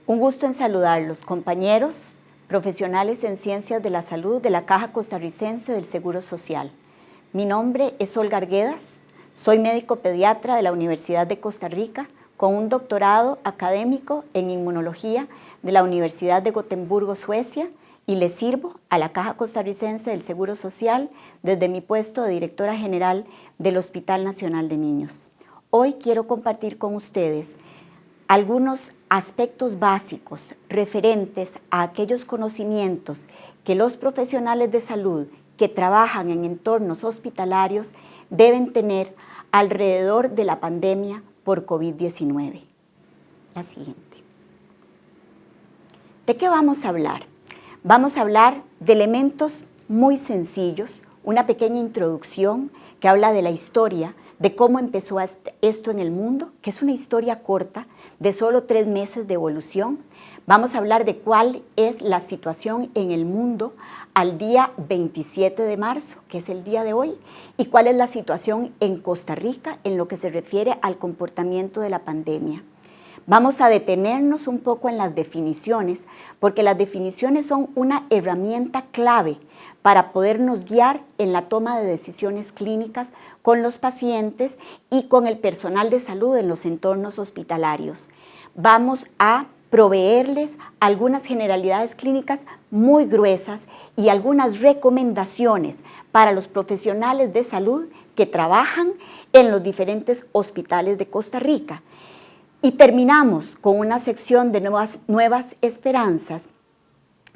Un gusto en saludarlos, compañeros, profesionales en ciencias de la salud de la Caja Costarricense del Seguro Social. Mi nombre es Olga Arguedas, soy médico pediatra de la Universidad de Costa Rica con un doctorado académico en inmunología de la Universidad de Gotemburgo, Suecia, y le sirvo a la Caja Costarricense del Seguro Social desde mi puesto de directora general del Hospital Nacional de Niños. Hoy quiero compartir con ustedes algunos aspectos básicos referentes a aquellos conocimientos que los profesionales de salud que trabajan en entornos hospitalarios deben tener alrededor de la pandemia por COVID-19. La siguiente. ¿De qué vamos a hablar? Vamos a hablar de elementos muy sencillos, una pequeña introducción que habla de la historia, de cómo empezó esto en el mundo, que es una historia corta de solo 3 meses de evolución. Vamos a hablar de cuál es la situación en el mundo al día 27 de marzo, que es el día de hoy, y cuál es la situación en Costa Rica en lo que se refiere al comportamiento de la pandemia. Vamos a detenernos un poco en las definiciones, porque las definiciones son una herramienta clave para podernos guiar en la toma de decisiones clínicas con los pacientes y con el personal de salud en los entornos hospitalarios. Vamos a proveerles algunas generalidades clínicas muy gruesas y algunas recomendaciones para los profesionales de salud que trabajan en los diferentes hospitales de Costa Rica. Y terminamos con una sección de nuevas esperanzas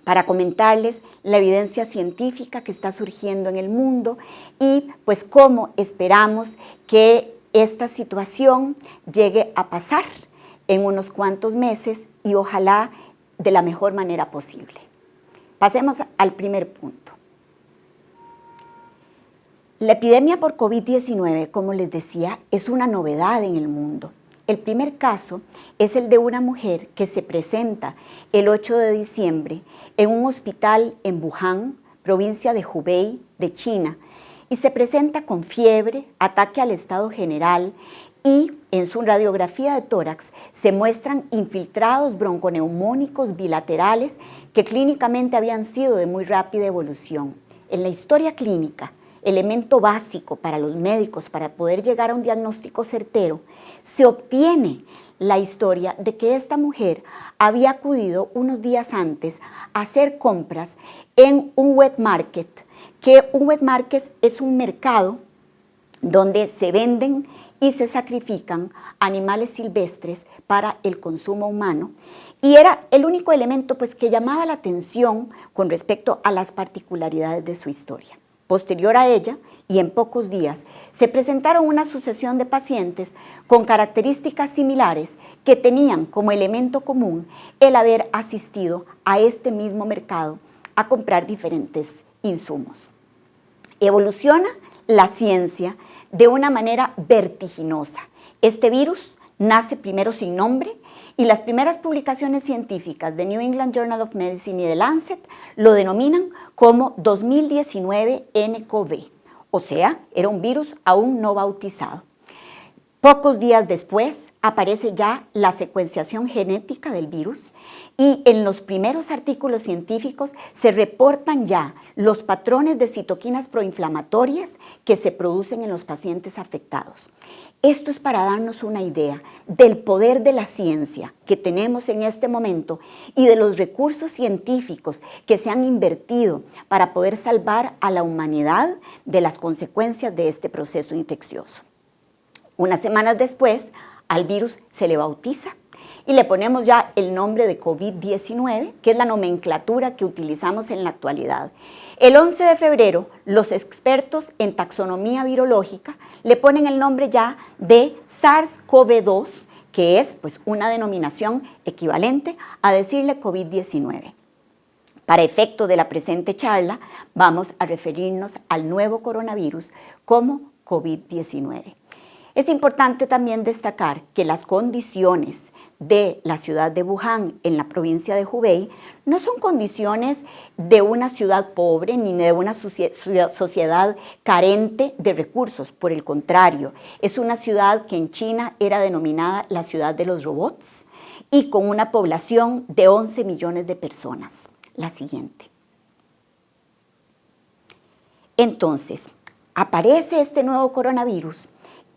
para comentarles la evidencia científica que está surgiendo en el mundo y pues cómo esperamos que esta situación llegue a pasar en unos cuantos meses y ojalá de la mejor manera posible. Pasemos al primer punto. La epidemia por COVID-19, como les decía, es una novedad en el mundo. El primer caso es el de una mujer que se presenta el 8 de diciembre en un hospital en Wuhan, provincia de Hubei, de China, y se presenta con fiebre, ataque al estado general y en su radiografía de tórax se muestran infiltrados bronconeumónicos bilaterales que clínicamente habían sido de muy rápida evolución. En la historia clínica, elemento básico para los médicos para poder llegar a un diagnóstico certero, se obtiene la historia de que esta mujer había acudido unos días antes a hacer compras en un wet market, que un wet market es un mercado donde se venden y se sacrifican animales silvestres para el consumo humano, y era el único elemento pues, que llamaba la atención con respecto a las particularidades de su historia. Posterior a ella, y en pocos días, se presentaron una sucesión de pacientes con características similares que tenían como elemento común el haber asistido a este mismo mercado a comprar diferentes insumos. Evoluciona la ciencia de una manera vertiginosa. Este virus nace primero sin nombre y las primeras publicaciones científicas de New England Journal of Medicine y de Lancet lo denominan como 2019 nCoV, o sea, era un virus aún no bautizado. Pocos días después aparece ya la secuenciación genética del virus y en los primeros artículos científicos se reportan ya los patrones de citoquinas proinflamatorias que se producen en los pacientes afectados. Esto es para darnos una idea del poder de la ciencia que tenemos en este momento y de los recursos científicos que se han invertido para poder salvar a la humanidad de las consecuencias de este proceso infeccioso. Unas semanas después, al virus se le bautiza y le ponemos ya el nombre de COVID-19, que es la nomenclatura que utilizamos en la actualidad. El 11 de febrero, los expertos en taxonomía virológica le ponen el nombre ya de SARS-CoV-2, que es pues, una denominación equivalente a decirle COVID-19. Para efecto de la presente charla, vamos a referirnos al nuevo coronavirus como COVID-19. Es importante también destacar que las condiciones de la ciudad de Wuhan en la provincia de Hubei no son condiciones de una ciudad pobre ni de una sociedad carente de recursos, por el contrario, es una ciudad que en China era denominada la ciudad de los robots y con una población de 11 millones de personas. La siguiente. Entonces, aparece este nuevo coronavirus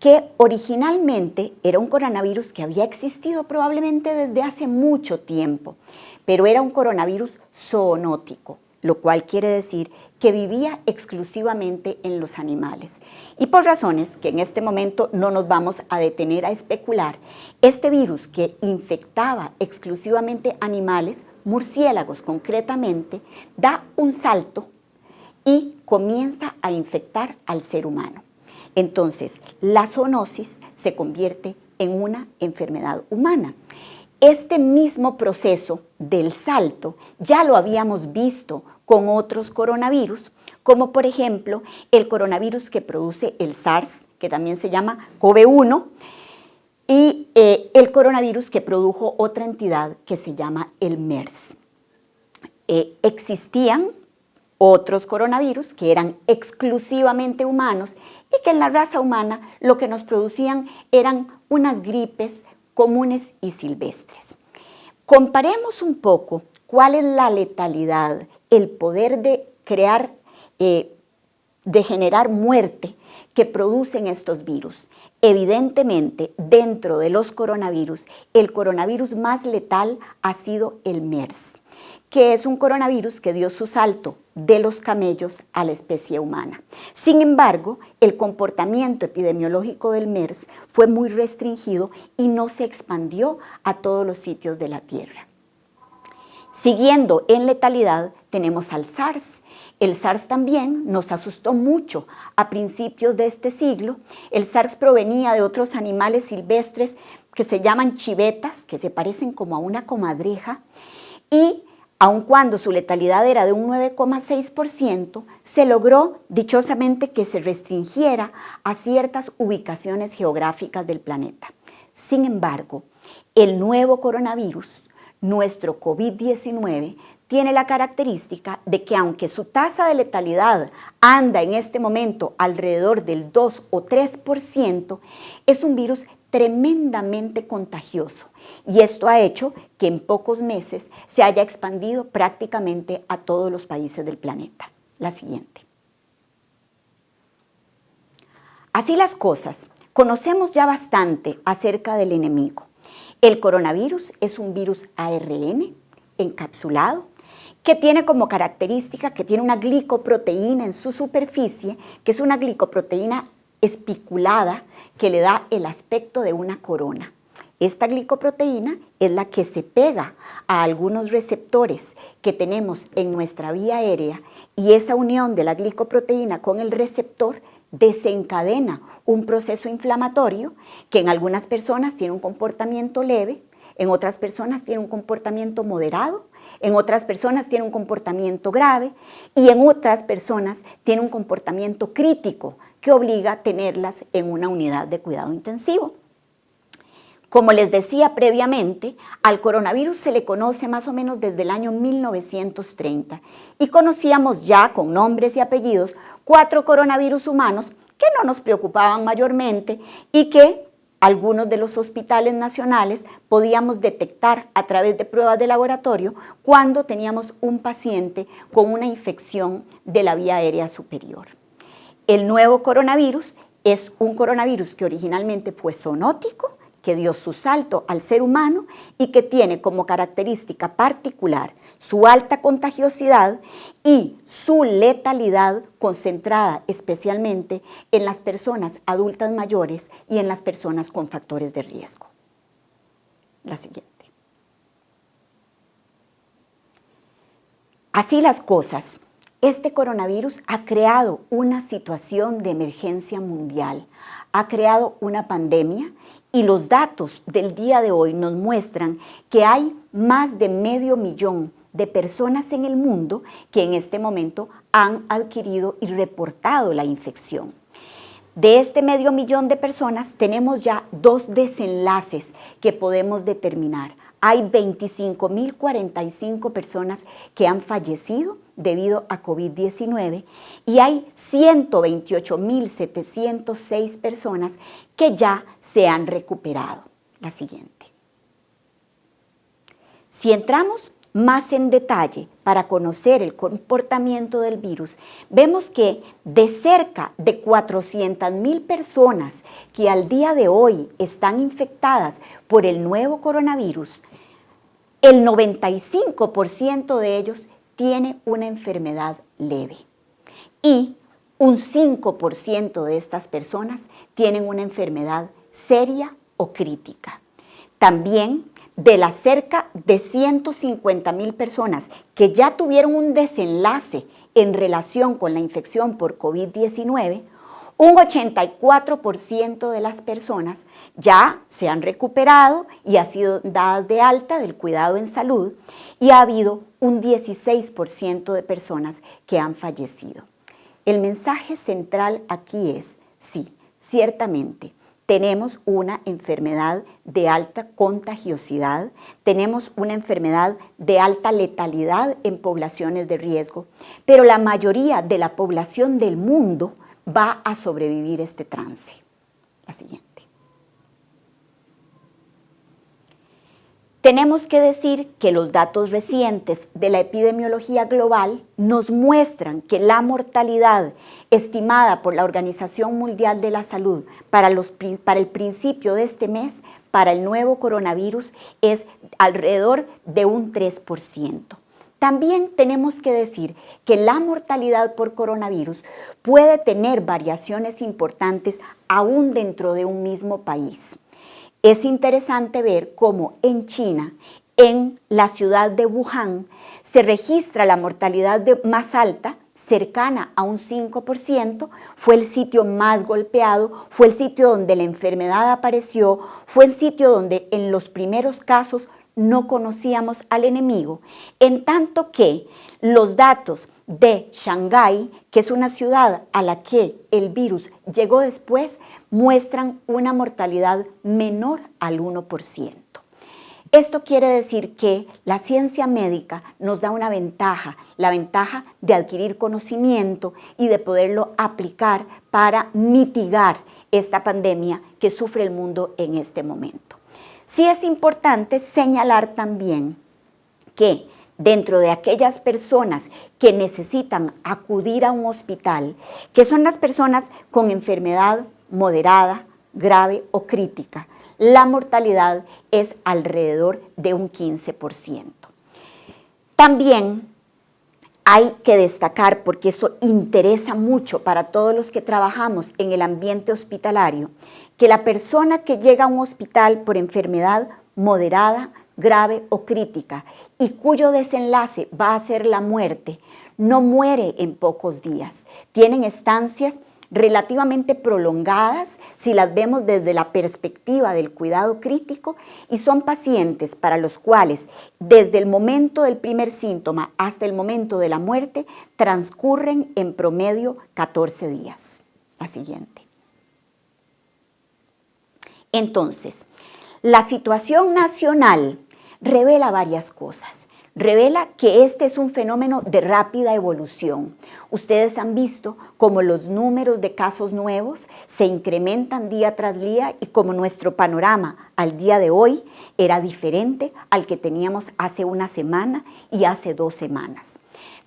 que originalmente era un coronavirus que había existido probablemente desde hace mucho tiempo, pero era un coronavirus zoonótico, lo cual quiere decir que vivía exclusivamente en los animales. Y por razones que en este momento no nos vamos a detener a especular, este virus que infectaba exclusivamente animales, murciélagos concretamente, da un salto y comienza a infectar al ser humano. Entonces, la zoonosis se convierte en una enfermedad humana. Este mismo proceso del salto ya lo habíamos visto con otros coronavirus, como por ejemplo el coronavirus que produce el SARS, que también se llama CoV-1, y el coronavirus que produjo otra entidad que se llama el MERS. Existían otros coronavirus que eran exclusivamente humanos y que en la raza humana lo que nos producían eran unas gripes comunes y silvestres. Comparemos un poco cuál es la letalidad, el poder de crear, de generar muerte que producen estos virus. Evidentemente, dentro de los coronavirus, el coronavirus más letal ha sido el MERS, que es un coronavirus que dio su salto de los camellos a la especie humana. Sin embargo, el comportamiento epidemiológico del MERS fue muy restringido y no se expandió a todos los sitios de la Tierra. Siguiendo en letalidad, tenemos al SARS. El SARS también nos asustó mucho a principios de este siglo. El SARS provenía de otros animales silvestres que se llaman chivetas, que se parecen como a una comadreja, y aun cuando su letalidad era de un 9,6%, se logró dichosamente que se restringiera a ciertas ubicaciones geográficas del planeta. Sin embargo, el nuevo coronavirus, nuestro COVID-19, tiene la característica de que aunque su tasa de letalidad anda en este momento alrededor del 2 o 3%, es un virus tremendamente contagioso. Y esto ha hecho que en pocos meses se haya expandido prácticamente a todos los países del planeta. La siguiente. Así las cosas, conocemos ya bastante acerca del enemigo. El coronavirus es un virus ARN encapsulado que tiene como característica que tiene una glicoproteína en su superficie, que es una glicoproteína espiculada que le da el aspecto de una corona. Esta glicoproteína es la que se pega a algunos receptores que tenemos en nuestra vía aérea y esa unión de la glicoproteína con el receptor desencadena un proceso inflamatorio que en algunas personas tiene un comportamiento leve, en otras personas tiene un comportamiento moderado, en otras personas tiene un comportamiento grave y en otras personas tiene un comportamiento crítico que obliga a tenerlas en una unidad de cuidado intensivo. Como les decía previamente, al coronavirus se le conoce más o menos desde el año 1930 y conocíamos ya con nombres y apellidos 4 coronavirus humanos que no nos preocupaban mayormente y que algunos de los hospitales nacionales podíamos detectar a través de pruebas de laboratorio cuando teníamos un paciente con una infección de la vía aérea superior. El nuevo coronavirus es un coronavirus que originalmente fue zoonótico, que dio su salto al ser humano y que tiene como característica particular su alta contagiosidad y su letalidad concentrada especialmente en las personas adultas mayores y en las personas con factores de riesgo. La siguiente. Así las cosas, este coronavirus ha creado una situación de emergencia mundial, ha creado una pandemia y los datos del día de hoy nos muestran que hay más de 500,000 de personas en el mundo que en este momento han adquirido y reportado la infección. De este 500,000 de personas tenemos ya 2 desenlaces que podemos determinar. Hay 25.045 personas que han fallecido debido a COVID-19 y hay 128.706 personas que ya se han recuperado. La siguiente. Si entramos más en detalle para conocer el comportamiento del virus, vemos que de cerca de 400,000 personas que al día de hoy están infectadas por el nuevo coronavirus, el 95% de ellos tiene una enfermedad leve y un 5% de estas personas tienen una enfermedad seria o crítica. También de las cerca de 150,000 personas que ya tuvieron un desenlace en relación con la infección por COVID-19, un 84% de las personas ya se han recuperado y han sido dadas de alta del cuidado en salud y ha habido un 16% de personas que han fallecido. El mensaje central aquí es, sí, ciertamente, tenemos una enfermedad de alta contagiosidad, tenemos una enfermedad de alta letalidad en poblaciones de riesgo, pero la mayoría de la población del mundo va a sobrevivir este trance. La siguiente. Tenemos que decir que los datos recientes de la epidemiología global nos muestran que la mortalidad estimada por la Organización Mundial de la Salud para el principio de este mes, para el nuevo coronavirus, es alrededor de un 3%. También tenemos que decir que la mortalidad por coronavirus puede tener variaciones importantes aún dentro de un mismo país. Es interesante ver cómo en China, en la ciudad de Wuhan, se registra la mortalidad más alta, cercana a un 5%, fue el sitio más golpeado, fue el sitio donde la enfermedad apareció, fue el sitio donde en los primeros casos no conocíamos al enemigo, en tanto que los datos de Shanghái, que es una ciudad a la que el virus llegó después, muestran una mortalidad menor al 1%. Esto quiere decir que la ciencia médica nos da una ventaja, la ventaja de adquirir conocimiento y de poderlo aplicar para mitigar esta pandemia que sufre el mundo en este momento. Sí es importante señalar también que dentro de aquellas personas que necesitan acudir a un hospital, que son las personas con enfermedad moderada, grave o crítica, la mortalidad es alrededor de un 15%. También hay que destacar, porque eso interesa mucho para todos los que trabajamos en el ambiente hospitalario, que la persona que llega a un hospital por enfermedad moderada, grave o crítica y cuyo desenlace va a ser la muerte, no muere en pocos días. Tienen estancias relativamente prolongadas si las vemos desde la perspectiva del cuidado crítico y son pacientes para los cuales desde el momento del primer síntoma hasta el momento de la muerte transcurren en promedio 14 días. La siguiente. Entonces, la situación nacional revela varias cosas. Revela que este es un fenómeno de rápida evolución. Ustedes han visto cómo los números de casos nuevos se incrementan día tras día y como nuestro panorama al día de hoy era diferente al que teníamos hace una semana y hace 2 semanas.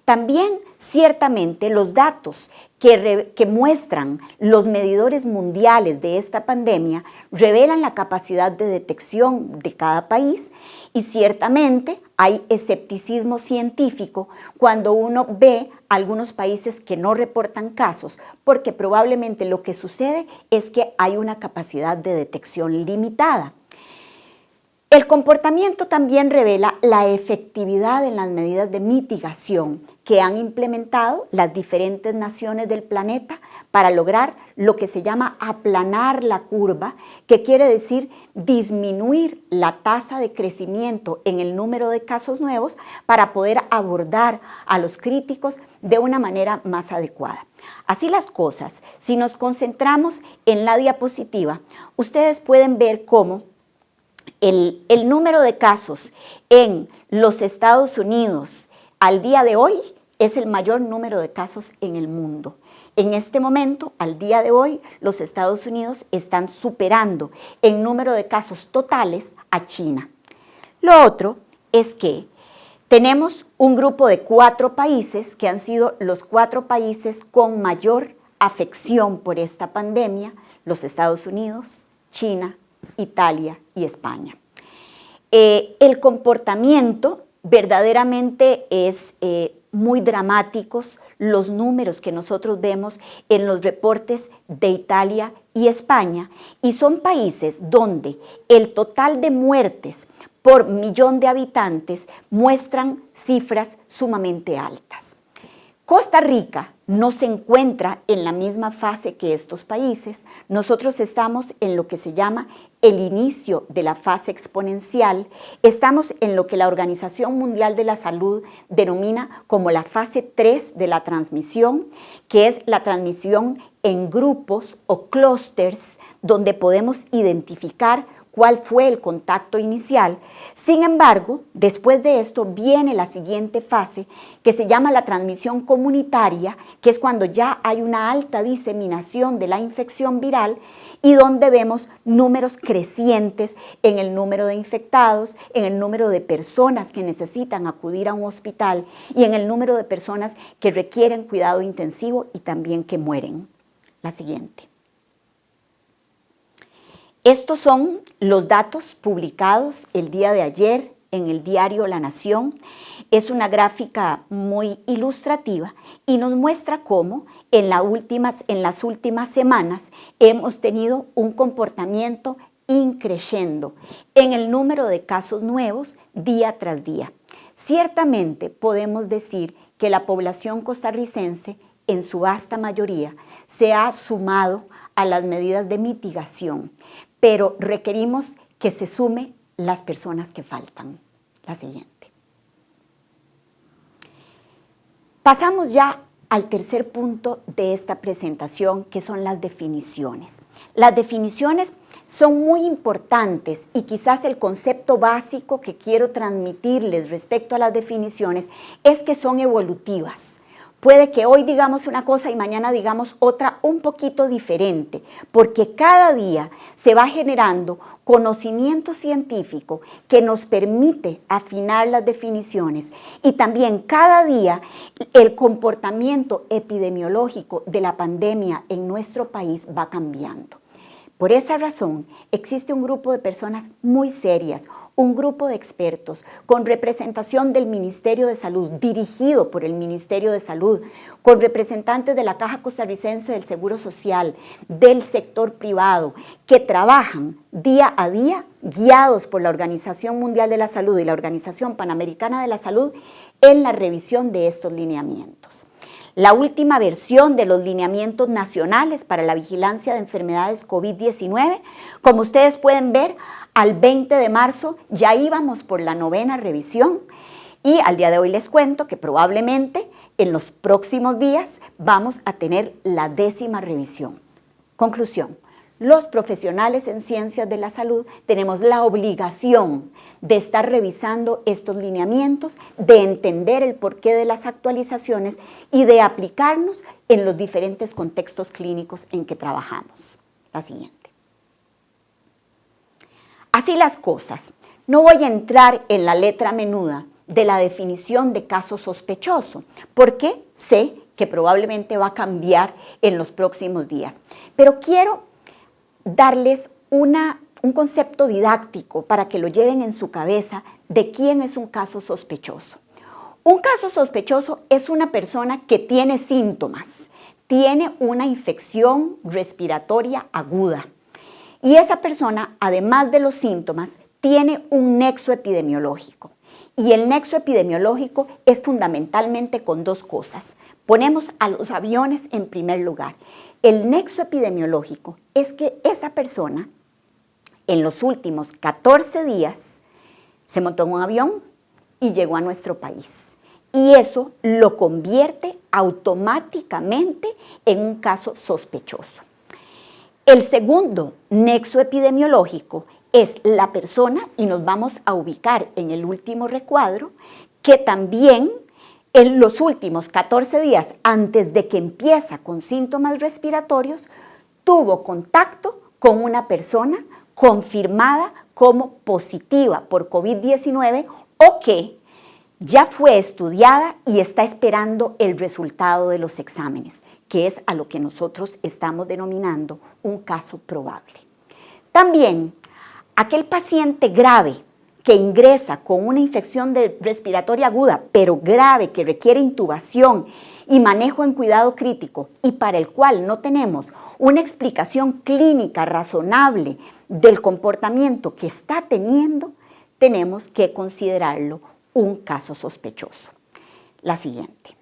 También, ciertamente, los datos que muestran los medidores mundiales de esta pandemia revelan la capacidad de detección de cada país y ciertamente hay escepticismo científico cuando uno ve algunos países que no reportan casos, porque probablemente lo que sucede es que hay una capacidad de detección limitada. El comportamiento también revela la efectividad en las medidas de mitigación que han implementado las diferentes naciones del planeta para lograr lo que se llama aplanar la curva, que quiere decir disminuir la tasa de crecimiento en el número de casos nuevos para poder abordar a los críticos de una manera más adecuada. Así las cosas, si nos concentramos en la diapositiva, ustedes pueden ver cómo el número de casos en los Estados Unidos al día de hoy es el mayor número de casos en el mundo. En este momento, al día de hoy, los Estados Unidos están superando en número de casos totales a China. Lo otro es que tenemos un grupo de 4 países que han sido los 4 países con mayor afección por esta pandemia: los Estados Unidos, China, Italia y España. El comportamiento verdaderamente es muy dramáticos los números que nosotros vemos en los reportes de Italia y España, y son países donde el total de muertes por millón de habitantes muestran cifras sumamente altas. Costa Rica no se encuentra en la misma fase que estos países. Nosotros estamos en lo que se llama el inicio de la fase exponencial. Estamos en lo que la Organización Mundial de la Salud denomina como la fase 3 de la transmisión, que es la transmisión en grupos o clústeres, donde podemos identificar cuál fue el contacto inicial. Sin embargo, después de esto viene la siguiente fase, que se llama la transmisión comunitaria, que es cuando ya hay una alta diseminación de la infección viral y donde vemos números crecientes en el número de infectados, en el número de personas que necesitan acudir a un hospital y en el número de personas que requieren cuidado intensivo y también que mueren. La siguiente. Estos son los datos publicados el día de ayer en el diario La Nación. Es una gráfica muy ilustrativa y nos muestra cómo en las últimas semanas hemos tenido un comportamiento increciendo en el número de casos nuevos día tras día. Ciertamente podemos decir que la población costarricense en su vasta mayoría se ha sumado a las medidas de mitigación, pero requerimos que se sume las personas que faltan. La siguiente. Pasamos ya al tercer punto de esta presentación, que son las definiciones. Las definiciones son muy importantes y quizás el concepto básico que quiero transmitirles respecto a las definiciones es que son evolutivas. Puede que hoy digamos una cosa y mañana digamos otra un poquito diferente, porque cada día se va generando conocimiento científico que nos permite afinar las definiciones, y también cada día el comportamiento epidemiológico de la pandemia en nuestro país va cambiando. Por esa razón, existe un grupo de personas muy serias, un grupo de expertos con representación del Ministerio de Salud, dirigido por el Ministerio de Salud, con representantes de la Caja Costarricense del Seguro Social, del sector privado, que trabajan día a día, guiados por la Organización Mundial de la Salud y la Organización Panamericana de la Salud, en la revisión de estos lineamientos. La última versión de los lineamientos nacionales para la vigilancia de enfermedades COVID-19, como ustedes pueden ver, al 20 de marzo ya íbamos por la 9ª revisión, y al día de hoy les cuento que probablemente en los próximos días vamos a tener la 10ª revisión. Conclusión. Los profesionales en ciencias de la salud tenemos la obligación de estar revisando estos lineamientos, de entender el porqué de las actualizaciones y de aplicarnos en los diferentes contextos clínicos en que trabajamos. La siguiente. Así las cosas, no voy a entrar en la letra menuda de la definición de caso sospechoso, porque sé que probablemente va a cambiar en los próximos días, pero quiero darles un concepto didáctico para que lo lleven en su cabeza de quién es un caso sospechoso. Un caso sospechoso es una persona que tiene síntomas, tiene una infección respiratoria aguda, y esa persona, además de los síntomas, tiene un nexo epidemiológico. Y el nexo epidemiológico es fundamentalmente con 2 cosas. Ponemos a los aviones en primer lugar. El nexo epidemiológico es que esa persona en los últimos 14 días se montó en un avión y llegó a nuestro país. Y eso lo convierte automáticamente en un caso sospechoso. El segundo nexo epidemiológico es la persona, y nos vamos a ubicar en el último recuadro, que también en los últimos 14 días, antes de que empieza con síntomas respiratorios, tuvo contacto con una persona confirmada como positiva por COVID-19 o que ya fue estudiada y está esperando el resultado de los exámenes, que es a lo que nosotros estamos denominando un caso probable. También, aquel paciente grave que ingresa con una infección respiratoria aguda, pero grave, que requiere intubación y manejo en cuidado crítico y para el cual no tenemos una explicación clínica razonable del comportamiento que está teniendo, tenemos que considerarlo un caso sospechoso. La siguiente.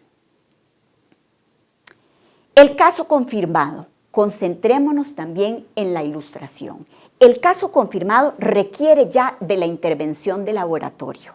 El caso confirmado. Concentrémonos también en la ilustración. El caso confirmado requiere ya de la intervención de laboratorio.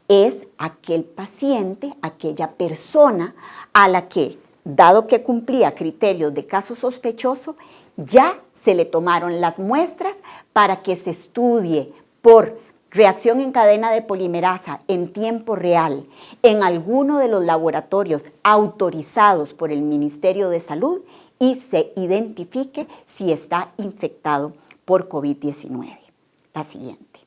Es aquel paciente, aquella persona a la que, dado que cumplía criterios de caso sospechoso, ya se le tomaron las muestras para que se estudie por reacción en cadena de polimerasa en tiempo real en alguno de los laboratorios autorizados por el Ministerio de Salud y se identifique si está infectado por COVID-19. La siguiente.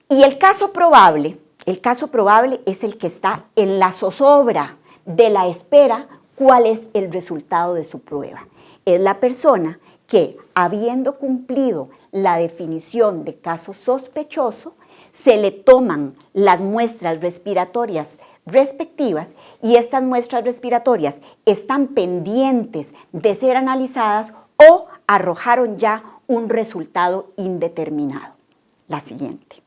Y el caso probable es el que está en la zozobra de la espera, cuál es el resultado de su prueba. Es la persona que, habiendo cumplido la definición de caso sospechoso, se le toman las muestras respiratorias respectivas y estas muestras respiratorias están pendientes de ser analizadas o arrojaron ya un resultado indeterminado. La siguiente.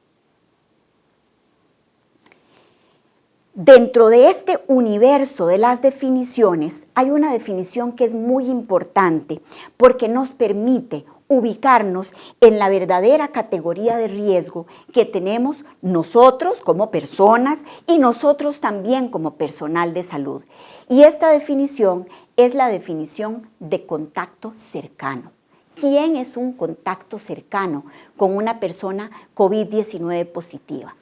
Dentro de este universo de las definiciones hay una definición que es muy importante porque nos permite ubicarnos en la verdadera categoría de riesgo que tenemos nosotros como personas y nosotros también como personal de salud. Y esta definición es la definición de contacto cercano. ¿Quién es un contacto cercano con una persona COVID-19 positiva?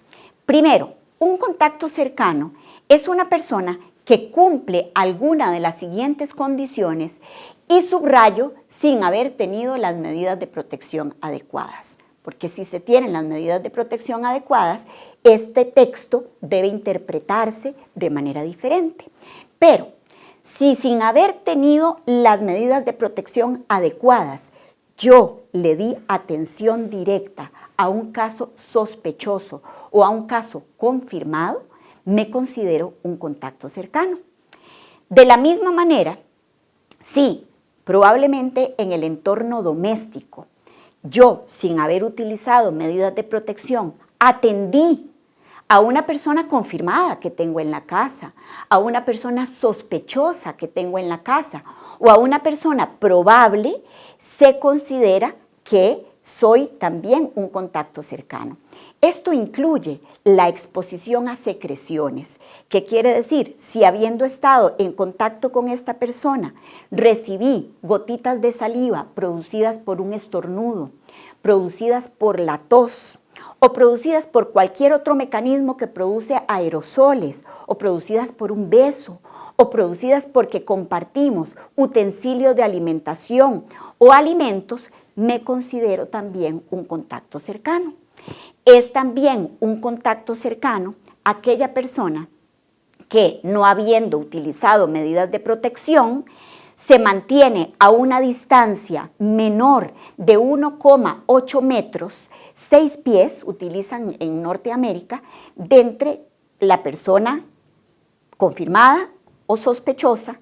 Primero, un contacto cercano es una persona que cumple alguna de las siguientes condiciones y subrayo sin haber tenido las medidas de protección adecuadas. Porque si se tienen las medidas de protección adecuadas, este texto debe interpretarse de manera diferente. Pero si sin haber tenido las medidas de protección adecuadas, yo le di atención directa a un caso sospechoso o a un caso confirmado, me considero un contacto cercano. De la misma manera, si probablemente en el entorno doméstico, yo, sin haber utilizado medidas de protección, atendí a una persona confirmada que tengo en la casa, a una persona sospechosa que tengo en la casa o a una persona probable, se considera que soy también un contacto cercano. Esto incluye la exposición a secreciones, que quiere decir, si habiendo estado en contacto con esta persona, recibí gotitas de saliva producidas por un estornudo, producidas por la tos, o producidas por cualquier otro mecanismo que produce aerosoles, o producidas por un beso, o producidas porque compartimos utensilios de alimentación o alimentos, me considero también un contacto cercano. Es también un contacto cercano aquella persona que, no habiendo utilizado medidas de protección, se mantiene a una distancia menor de 1,8 metros, 6 pies, utilizan en Norteamérica, de entre la persona confirmada o sospechosa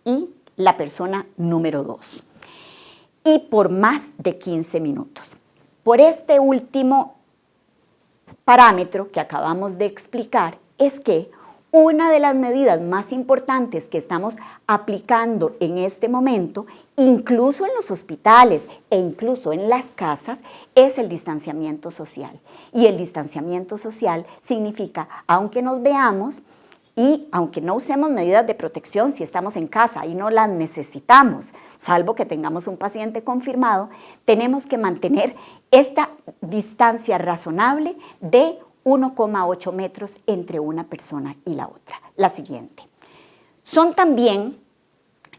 y la persona número 2. Y por más de 15 minutos. Por este último parámetro que acabamos de explicar es que una de las medidas más importantes que estamos aplicando en este momento, incluso en los hospitales e incluso en las casas, es el distanciamiento social. Y el distanciamiento social significa, aunque nos veamos, y aunque no usemos medidas de protección si estamos en casa y no las necesitamos, salvo que tengamos un paciente confirmado, tenemos que mantener esta distancia razonable de 1,8 metros entre una persona y la otra. La siguiente. Son también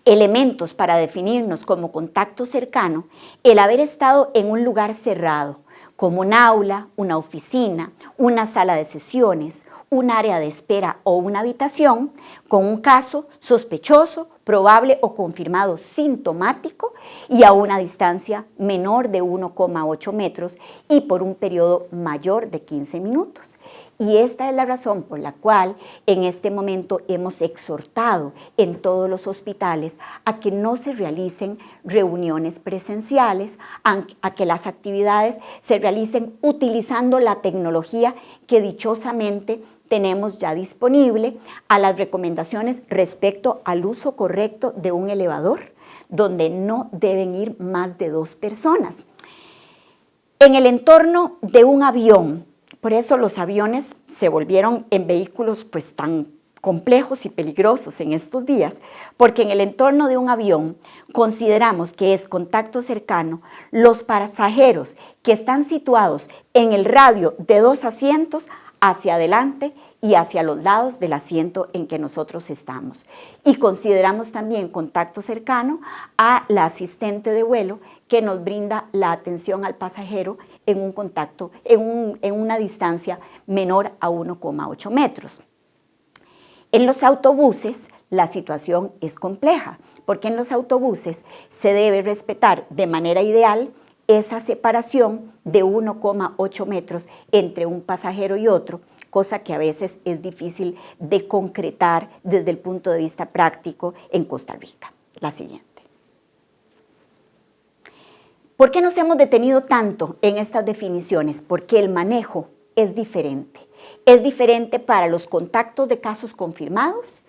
elementos para definirnos como contacto cercano el haber estado en un lugar cerrado, como un aula, una oficina, una sala de sesiones, un área de espera o una habitación con un caso sospechoso, probable o confirmado sintomático y a una distancia menor de 1,8 metros y por un periodo mayor de 15 minutos. Y esta es la razón por la cual en este momento hemos exhortado en todos los hospitales a que no se realicen reuniones presenciales, a que las actividades se realicen utilizando la tecnología que dichosamente tenemos ya disponible, a las recomendaciones respecto al uso correcto de un elevador, donde no deben ir más de 2 personas. En el entorno de un avión, por eso los aviones se volvieron en vehículos pues tan complejos y peligrosos en estos días, porque en el entorno de un avión consideramos que es contacto cercano los pasajeros que están situados en el radio de 2 asientos hacia adelante y hacia los lados del asiento en que nosotros estamos. Y consideramos también contacto cercano a la asistente de vuelo que nos brinda la atención al pasajero en un contacto, en una distancia menor a 1,8 metros. En los autobuses la situación es compleja, porque en los autobuses se debe respetar de manera ideal esa separación de 1,8 metros entre un pasajero y otro, cosa que a veces es difícil de concretar desde el punto de vista práctico en Costa Rica. La siguiente. ¿Por qué nos hemos detenido tanto en estas definiciones? Porque el manejo es diferente. Es diferente para los contactos de casos confirmados,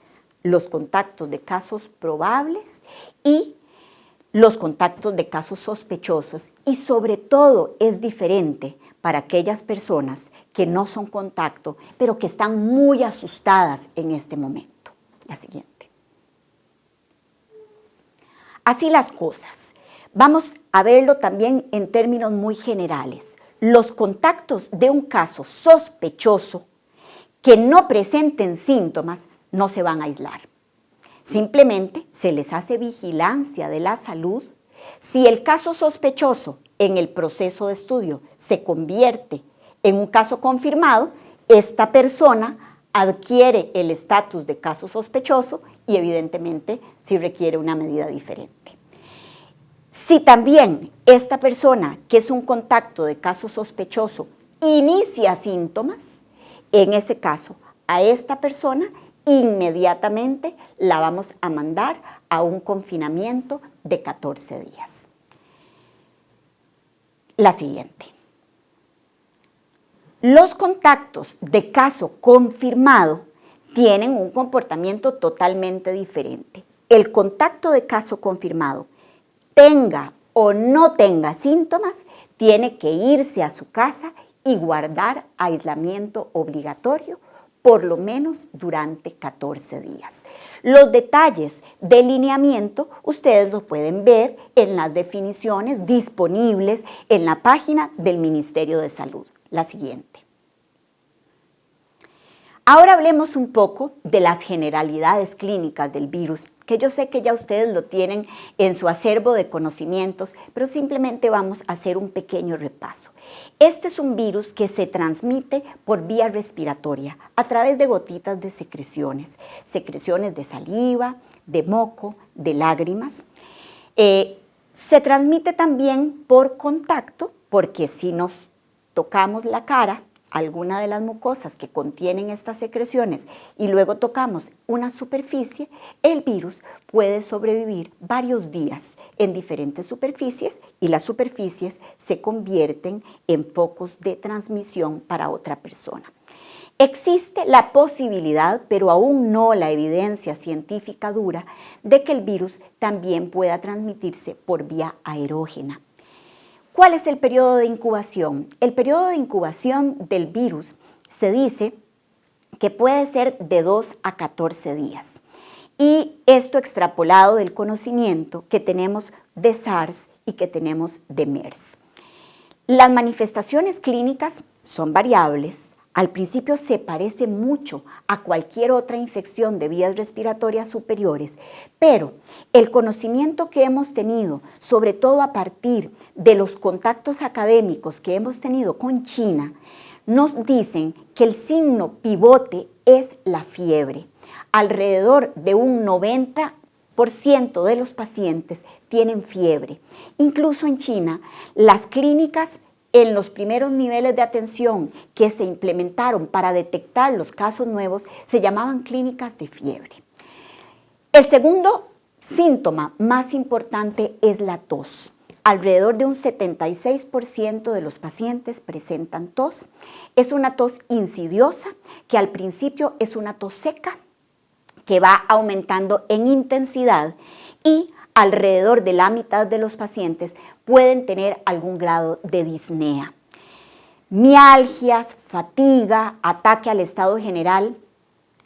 los contactos de casos probables y los contactos de casos sospechosos, y sobre todo es diferente para aquellas personas que no son contacto, pero que están muy asustadas en este momento. La siguiente. Así las cosas. Vamos a verlo también en términos muy generales. Los contactos de un caso sospechoso que no presenten síntomas no se van a aislar. Simplemente se les hace vigilancia de la salud. Si el caso sospechoso en el proceso de estudio se convierte en un caso confirmado, esta persona adquiere el estatus de caso sospechoso y evidentemente sí requiere una medida diferente. Si también esta persona, que es un contacto de caso sospechoso, inicia síntomas, en ese caso a esta persona inmediatamente la vamos a mandar a un confinamiento de 14 días. La siguiente. Los contactos de caso confirmado tienen un comportamiento totalmente diferente. El contacto de caso confirmado, tenga o no tenga síntomas, tiene que irse a su casa y guardar aislamiento obligatorio por lo menos durante 14 días. Los detalles del lineamiento ustedes los pueden ver en las definiciones disponibles en la página del Ministerio de Salud. La siguiente. Ahora hablemos un poco de las generalidades clínicas del virus, que yo sé que ya ustedes lo tienen en su acervo de conocimientos, pero simplemente vamos a hacer un pequeño repaso. Este es un virus que se transmite por vía respiratoria a través de gotitas de secreciones de saliva, de moco, de lágrimas. Se transmite también por contacto, porque si nos tocamos la cara, alguna de las mucosas que contienen estas secreciones y luego tocamos una superficie, el virus puede sobrevivir varios días en diferentes superficies y las superficies se convierten en focos de transmisión para otra persona. Existe la posibilidad, pero aún no la evidencia científica dura, de que el virus también pueda transmitirse por vía aerógena. ¿Cuál es el periodo de incubación? El periodo de incubación del virus se dice que puede ser de 2 a 14 días. Y esto extrapolado del conocimiento que tenemos de SARS y que tenemos de MERS. Las manifestaciones clínicas son variables. al principio se parece mucho a cualquier otra infección de vías respiratorias superiores, pero el conocimiento que hemos tenido, sobre todo a partir de los contactos académicos que hemos tenido con China, nos dicen que el signo pivote es la fiebre. Alrededor de un 90% de los pacientes tienen fiebre. Incluso en China, las clínicas en los primeros niveles de atención que se implementaron para detectar los casos nuevos se llamaban clínicas de fiebre. El segundo síntoma más importante es la tos. Alrededor de un 76% de los pacientes presentan tos. Es una tos insidiosa que al principio es una tos seca que va aumentando en intensidad y alrededor de la mitad de los pacientes pueden tener algún grado de disnea. Mialgias, fatiga, ataque al estado general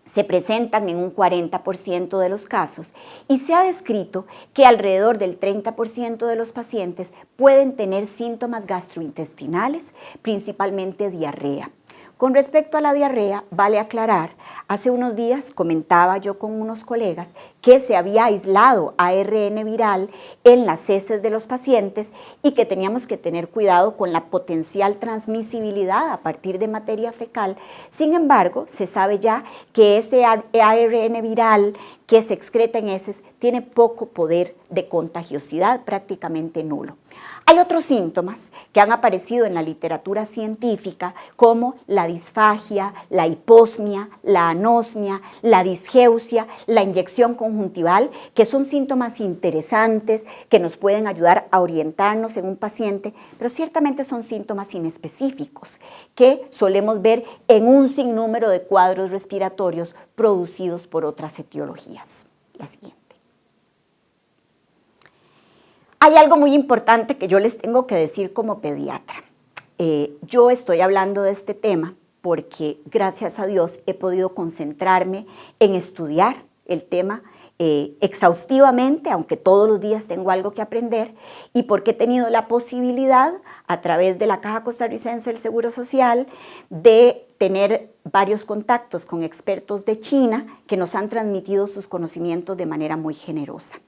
se presentan en un 40% de los casos y se ha descrito que alrededor del 30% de los pacientes pueden tener síntomas gastrointestinales, principalmente diarrea. Con respecto a la diarrea, vale aclarar, hace unos días comentaba yo con unos colegas que se había aislado ARN viral en las heces de los pacientes y que teníamos que tener cuidado con la potencial transmisibilidad a partir de materia fecal. Sin embargo, se sabe ya que ese ARN viral que se excreta en heces tiene poco poder de contagiosidad, prácticamente nulo. Hay otros síntomas que han aparecido en la literatura científica como la disfagia, la hiposmia, la anosmia, la disgeusia, la inyección conjuntival, que son síntomas interesantes que nos pueden ayudar a orientarnos en un paciente, pero ciertamente son síntomas inespecíficos que solemos ver en un sinnúmero de cuadros respiratorios producidos por otras etiologías. La siguiente. Hay algo muy importante que yo les tengo que decir como pediatra. Yo estoy hablando de este tema porque, gracias a Dios, he podido concentrarme en estudiar el tema exhaustivamente, aunque todos los días tengo algo que aprender, y porque he tenido la posibilidad, a través de la Caja Costarricense del Seguro Social, de tener varios contactos con expertos de China que nos han transmitido sus conocimientos de manera muy generosa.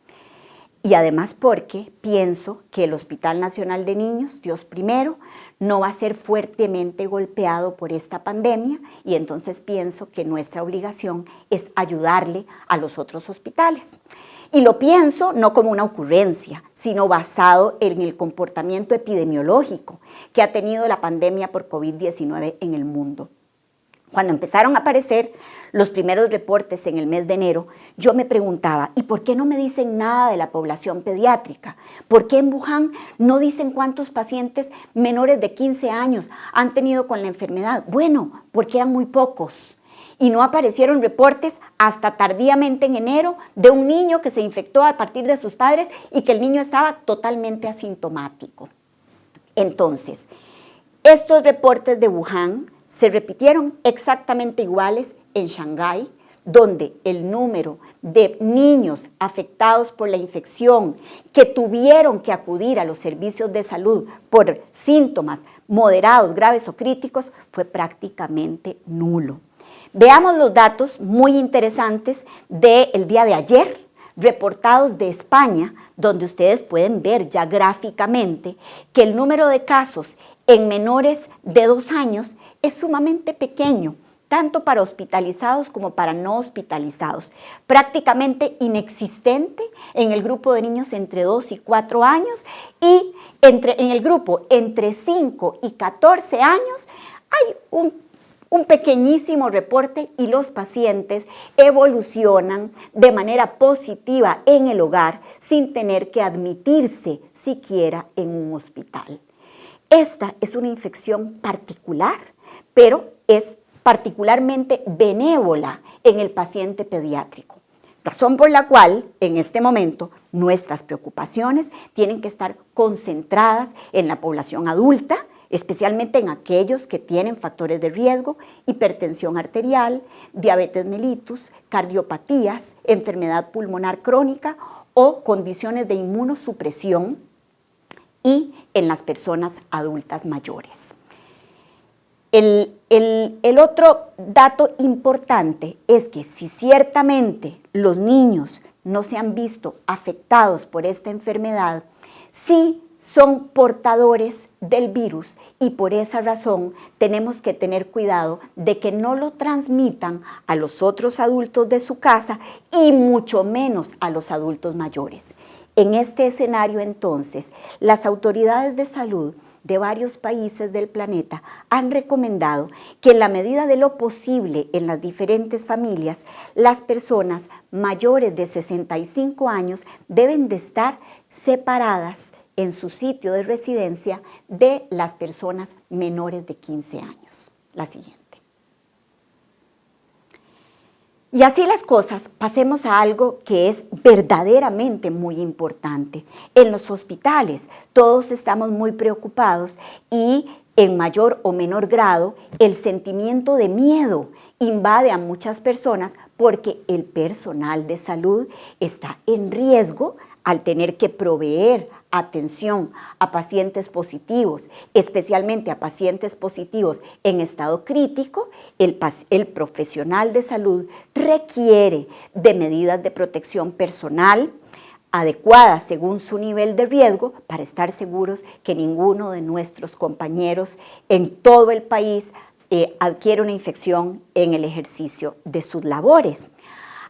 Y además porque pienso que el Hospital Nacional de Niños, Dios primero, no va a ser fuertemente golpeado por esta pandemia y entonces pienso que nuestra obligación es ayudarle a los otros hospitales. Y lo pienso no como una ocurrencia, sino basado en el comportamiento epidemiológico que ha tenido la pandemia por COVID-19 en el mundo. Cuando empezaron a aparecer los primeros reportes en el mes de enero, yo me preguntaba, ¿y por qué no me dicen nada de la población pediátrica? ¿Por qué en Wuhan no dicen cuántos pacientes menores de 15 años han tenido con la enfermedad? Bueno, porque eran muy pocos. Y no aparecieron reportes hasta tardíamente en enero de un niño que se infectó a partir de sus padres y que el niño estaba totalmente asintomático. Entonces, estos reportes de Wuhan se repitieron exactamente iguales en Shanghái, donde el número de niños afectados por la infección que tuvieron que acudir a los servicios de salud por síntomas moderados, graves o críticos fue prácticamente nulo. Veamos los datos muy interesantes del día de ayer, reportados de España, donde ustedes pueden ver ya gráficamente que el número de casos en menores de 2 años es sumamente pequeño, tanto para hospitalizados como para no hospitalizados, prácticamente inexistente en el grupo de niños entre 2 y 4 años y en el grupo entre 5 y 14 años hay un pequeñísimo reporte y los pacientes evolucionan de manera positiva en el hogar sin tener que admitirse siquiera en un hospital. Esta es una infección particular, pero es particularmente benévola en el paciente pediátrico. Razón por la cual, en este momento, nuestras preocupaciones tienen que estar concentradas en la población adulta, especialmente en aquellos que tienen factores de riesgo, hipertensión arterial, diabetes mellitus, cardiopatías, enfermedad pulmonar crónica o condiciones de inmunosupresión y en las personas adultas mayores. El otro dato importante es que si ciertamente los niños no se han visto afectados por esta enfermedad, sí son portadores del virus y por esa razón tenemos que tener cuidado de que no lo transmitan a los otros adultos de su casa y mucho menos a los adultos mayores. En este escenario, entonces, las autoridades de salud de varios países del planeta han recomendado que en la medida de lo posible en las diferentes familias, las personas mayores de 65 años deben de estar separadas en su sitio de residencia de las personas menores de 15 años. La siguiente. Y así las cosas, pasemos a algo que es verdaderamente muy importante. En los hospitales todos estamos muy preocupados y en mayor o menor grado el sentimiento de miedo invade a muchas personas porque el personal de salud está en riesgo al tener que proveer atención a pacientes positivos, especialmente a pacientes positivos en estado crítico. El profesional de salud requiere de medidas de protección personal adecuadas según su nivel de riesgo para estar seguros que ninguno de nuestros compañeros en todo el país adquiere una infección en el ejercicio de sus labores.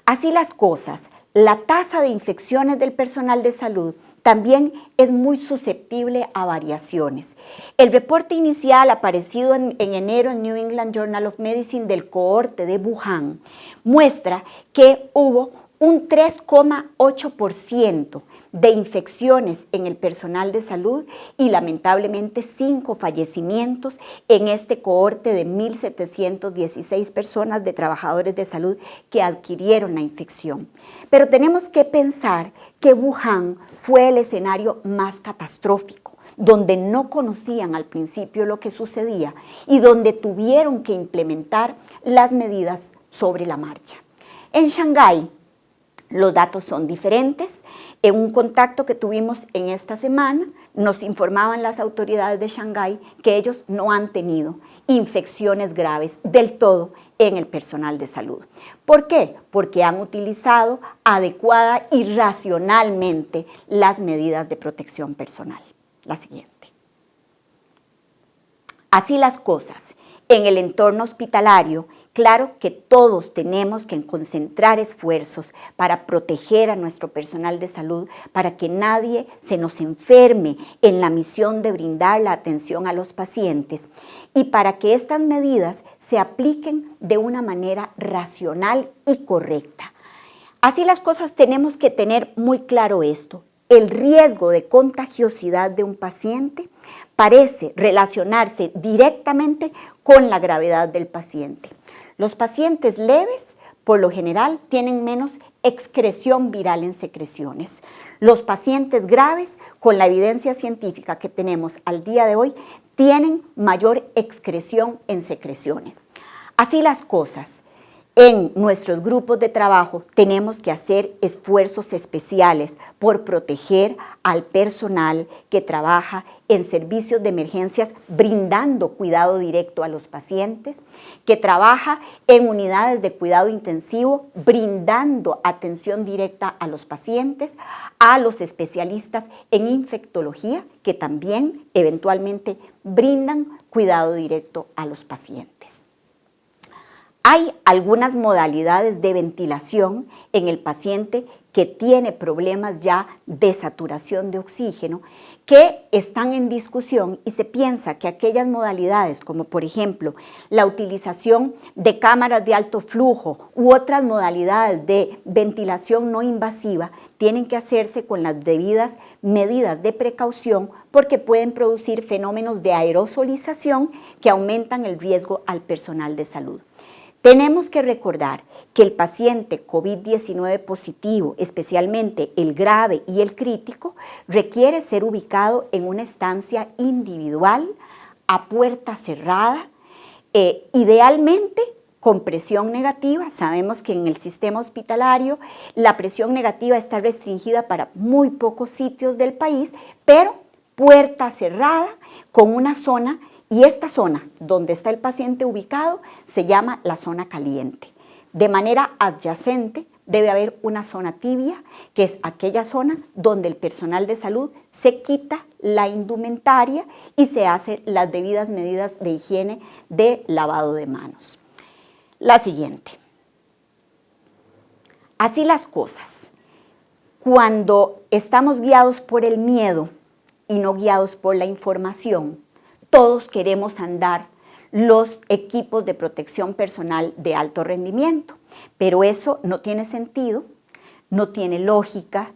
Así las cosas, la tasa de infecciones del personal de salud también es muy susceptible a variaciones. El reporte inicial aparecido en enero en New England Journal of Medicine del cohorte de Wuhan muestra que hubo un 3,8% de infecciones en el personal de salud y lamentablemente 5 fallecimientos en este cohorte de 1.716 personas de trabajadores de salud que adquirieron la infección. Pero tenemos que pensar que Wuhan fue el escenario más catastrófico, donde no conocían al principio lo que sucedía y donde tuvieron que implementar las medidas sobre la marcha. En Shanghái, los datos son diferentes. En un contacto que tuvimos en esta semana, nos informaban las autoridades de Shanghái que ellos no han tenido infecciones graves del todo en el personal de salud. ¿Por qué? Porque han utilizado adecuada y racionalmente las medidas de protección personal. La siguiente. Así las cosas. En el entorno hospitalario, claro que todos tenemos que concentrar esfuerzos para proteger a nuestro personal de salud, para que nadie se nos enferme en la misión de brindar la atención a los pacientes y para que estas medidas se apliquen de una manera racional y correcta. Así las cosas, tenemos que tener muy claro esto. El riesgo de contagiosidad de un paciente parece relacionarse directamente con la gravedad del paciente. Los pacientes leves, por lo general, tienen menos excreción viral en secreciones. Los pacientes graves, con la evidencia científica que tenemos al día de hoy, tienen mayor excreción en secreciones. Así las cosas. En nuestros grupos de trabajo tenemos que hacer esfuerzos especiales por proteger al personal que trabaja en servicios de emergencias brindando cuidado directo a los pacientes, que trabaja en unidades de cuidado intensivo brindando atención directa a los pacientes, a los especialistas en infectología que también eventualmente brindan cuidado directo a los pacientes. Hay algunas modalidades de ventilación en el paciente que tiene problemas ya de saturación de oxígeno que están en discusión y se piensa que aquellas modalidades como por ejemplo la utilización de cámaras de alto flujo u otras modalidades de ventilación no invasiva tienen que hacerse con las debidas medidas de precaución porque pueden producir fenómenos de aerosolización que aumentan el riesgo al personal de salud. Tenemos que recordar que el paciente COVID-19 positivo, especialmente el grave y el crítico, requiere ser ubicado en una estancia individual, a puerta cerrada, idealmente con presión negativa. Sabemos que en el sistema hospitalario la presión negativa está restringida para muy pocos sitios del país, pero puerta cerrada con una zona Y esta zona donde está el paciente ubicado se llama la zona caliente. De manera adyacente debe haber una zona tibia, que es aquella zona donde el personal de salud se quita la indumentaria y se hacen las debidas medidas de higiene de lavado de manos. La siguiente. Así las cosas. Cuando estamos guiados por el miedo y no guiados por la información, todos queremos andar los equipos de protección personal de alto rendimiento, pero eso no tiene sentido, no tiene lógica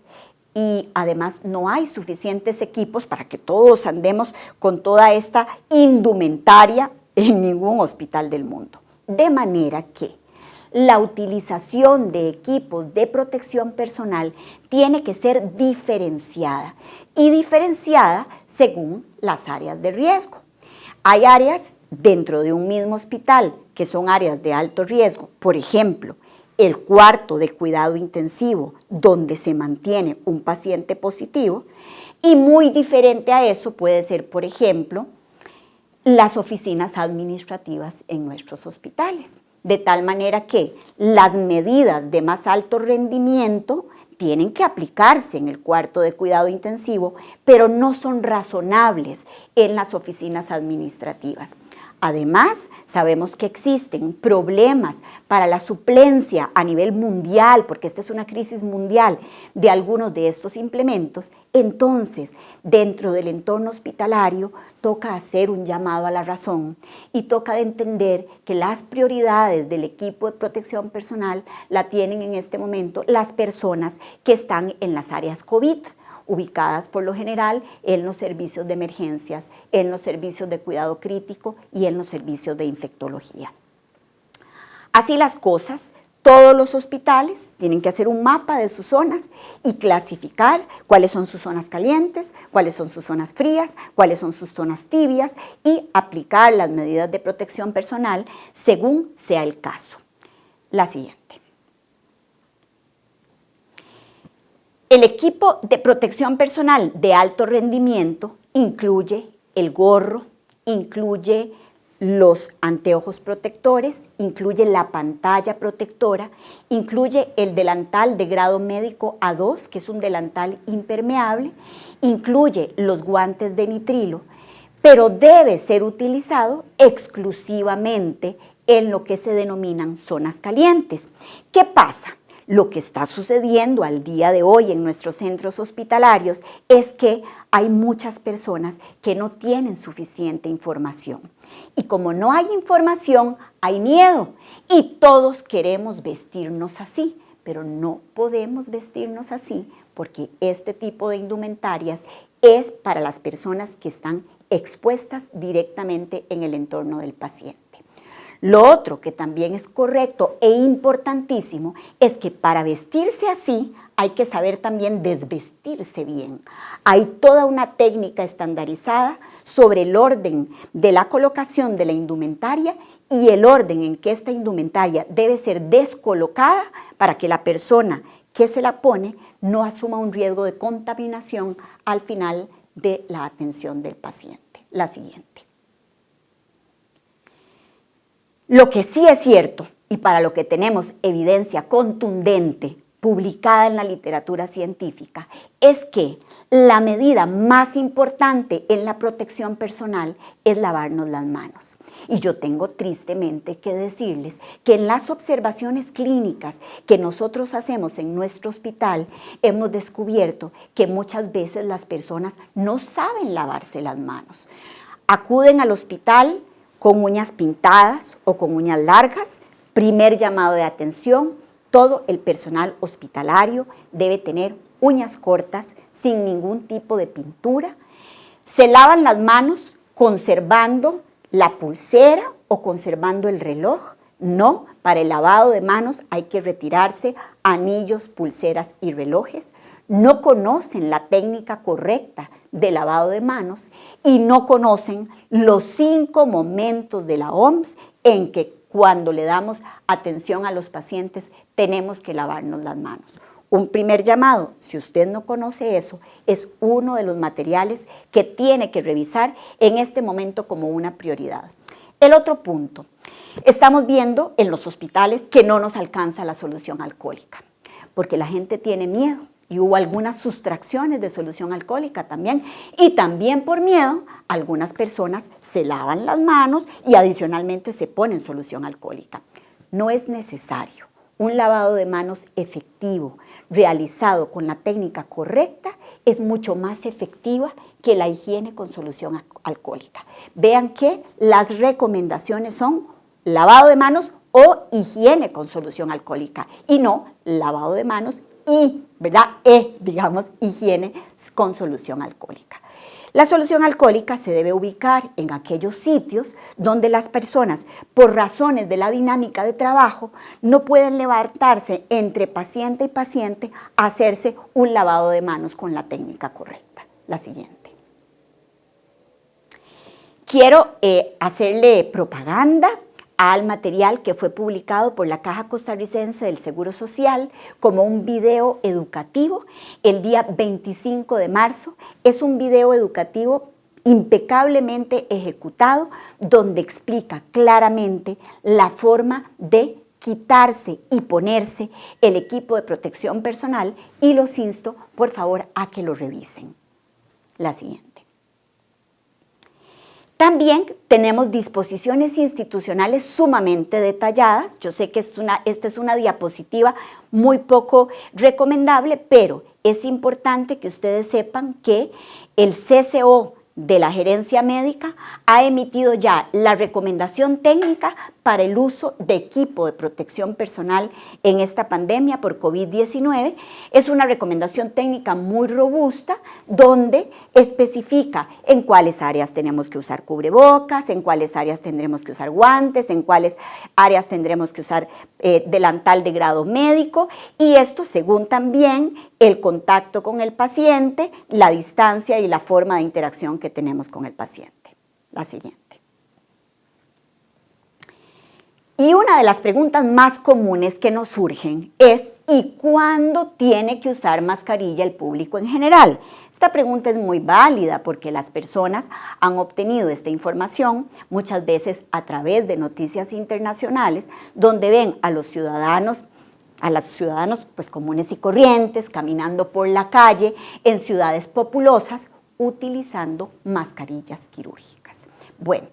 y además no hay suficientes equipos para que todos andemos con toda esta indumentaria en ningún hospital del mundo. De manera que la utilización de equipos de protección personal tiene que ser diferenciada y diferenciada según las áreas de riesgo. Hay áreas dentro de un mismo hospital que son áreas de alto riesgo, por ejemplo, el cuarto de cuidado intensivo donde se mantiene un paciente positivo, y muy diferente a eso puede ser, por ejemplo, las oficinas administrativas en nuestros hospitales. De tal manera que las medidas de más alto rendimiento tienen que aplicarse en el cuarto de cuidado intensivo, pero no son razonables en las oficinas administrativas. Además, sabemos que existen problemas para la suplencia a nivel mundial, porque esta es una crisis mundial de algunos de estos implementos. Entonces, dentro del entorno hospitalario, toca hacer un llamado a la razón y toca de entender que las prioridades del equipo de protección personal la tienen en este momento las personas que están en las áreas COVID, ubicadas por lo general en los servicios de emergencias, en los servicios de cuidado crítico y en los servicios de infectología. Así las cosas, todos los hospitales tienen que hacer un mapa de sus zonas y clasificar cuáles son sus zonas calientes, cuáles son sus zonas frías, cuáles son sus zonas tibias y aplicar las medidas de protección personal según sea el caso. La siguiente. El equipo de protección personal de alto rendimiento incluye el gorro, incluye los anteojos protectores, incluye la pantalla protectora, incluye el delantal de grado médico A2, que es un delantal impermeable, incluye los guantes de nitrilo, pero debe ser utilizado exclusivamente en lo que se denominan zonas calientes. ¿Qué pasa? Lo que está sucediendo al día de hoy en nuestros centros hospitalarios es que hay muchas personas que no tienen suficiente información. Y como no hay información, hay miedo. Y todos queremos vestirnos así, pero no podemos vestirnos así porque este tipo de indumentarias es para las personas que están expuestas directamente en el entorno del paciente. Lo otro que también es correcto e importantísimo es que para vestirse así hay que saber también desvestirse bien. Hay toda una técnica estandarizada sobre el orden de la colocación de la indumentaria y el orden en que esta indumentaria debe ser descolocada para que la persona que se la pone no asuma un riesgo de contaminación al final de la atención del paciente. La siguiente. Lo que sí es cierto, y para lo que tenemos evidencia contundente publicada en la literatura científica, es que la medida más importante en la protección personal es lavarnos las manos. Y yo tengo tristemente que decirles que en las observaciones clínicas que nosotros hacemos en nuestro hospital, hemos descubierto que muchas veces las personas no saben lavarse las manos. Acuden al hospital con uñas pintadas o con uñas largas, primer llamado de atención, todo el personal hospitalario debe tener uñas cortas sin ningún tipo de pintura. Se lavan las manos conservando la pulsera o conservando el reloj. No, para el lavado de manos hay que retirarse anillos, pulseras y relojes. No conocen la técnica correcta de lavado de manos y no conocen los 5 momentos de la OMS en que cuando le damos atención a los pacientes tenemos que lavarnos las manos. un primer llamado, si usted no conoce eso, es uno de los materiales que tiene que revisar en este momento como una prioridad. El otro punto, estamos viendo en los hospitales que no nos alcanza la solución alcohólica, porque la gente tiene miedo y hubo algunas sustracciones de solución alcohólica también, y también por miedo algunas personas se lavan las manos y adicionalmente se ponen solución alcohólica. No es necesario. Un lavado de manos efectivo, realizado con la técnica correcta, es mucho más efectiva que la higiene con solución alcohólica. Vean que las recomendaciones son lavado de manos o higiene con solución alcohólica y no lavado de manos y, ¿verdad? Digamos, higiene con solución alcohólica. La solución alcohólica se debe ubicar en aquellos sitios donde las personas, por razones de la dinámica de trabajo, no pueden levantarse entre paciente y paciente a hacerse un lavado de manos con la técnica correcta. La siguiente. Quiero hacerle propaganda al material que fue publicado por la Caja Costarricense del Seguro Social como un video educativo el día 25 de marzo. Es un video educativo impecablemente ejecutado donde explica claramente la forma de quitarse y ponerse el equipo de protección personal y los insto, por favor, a que lo revisen. La siguiente. También tenemos disposiciones institucionales sumamente detalladas. Yo sé que esta es una diapositiva muy poco recomendable, pero es importante que ustedes sepan que el CCO de la gerencia médica ha emitido ya la recomendación técnica para el uso de equipo de protección personal en esta pandemia por COVID-19. Es una recomendación técnica muy robusta donde especifica en cuáles áreas tenemos que usar cubrebocas, en cuáles áreas tendremos que usar guantes, en cuáles áreas tendremos que usar delantal de grado médico, y esto según también el contacto con el paciente, la distancia y la forma de interacción que tenemos con el paciente. La siguiente. Y una de las preguntas más comunes que nos surgen es ¿y cuándo tiene que usar mascarilla el público en general? Esta pregunta es muy válida porque las personas han obtenido esta información muchas veces a través de noticias internacionales donde ven a los ciudadanos pues, comunes y corrientes caminando por la calle en ciudades populosas utilizando mascarillas quirúrgicas. Bueno,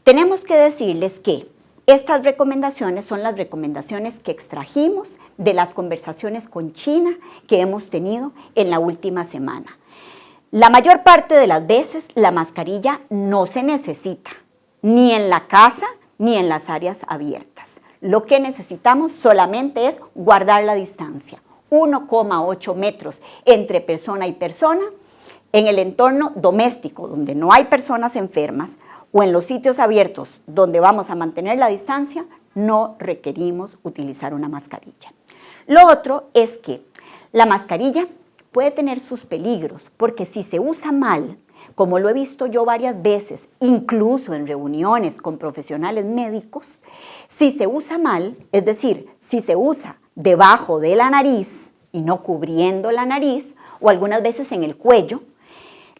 tenemos que decirles que estas recomendaciones son las recomendaciones que extrajimos de las conversaciones con China que hemos tenido en la última semana. La mayor parte de las veces la mascarilla no se necesita, ni en la casa ni en las áreas abiertas. Lo que necesitamos solamente es guardar la distancia, 1,8 metros entre persona y persona, en el entorno doméstico donde no hay personas enfermas o en los sitios abiertos donde vamos a mantener la distancia, no requerimos utilizar una mascarilla. Lo otro es que la mascarilla puede tener sus peligros porque si se usa mal, como lo he visto yo varias veces, incluso en reuniones con profesionales médicos, si se usa mal, es decir, si se usa debajo de la nariz y no cubriendo la nariz, o algunas veces en el cuello,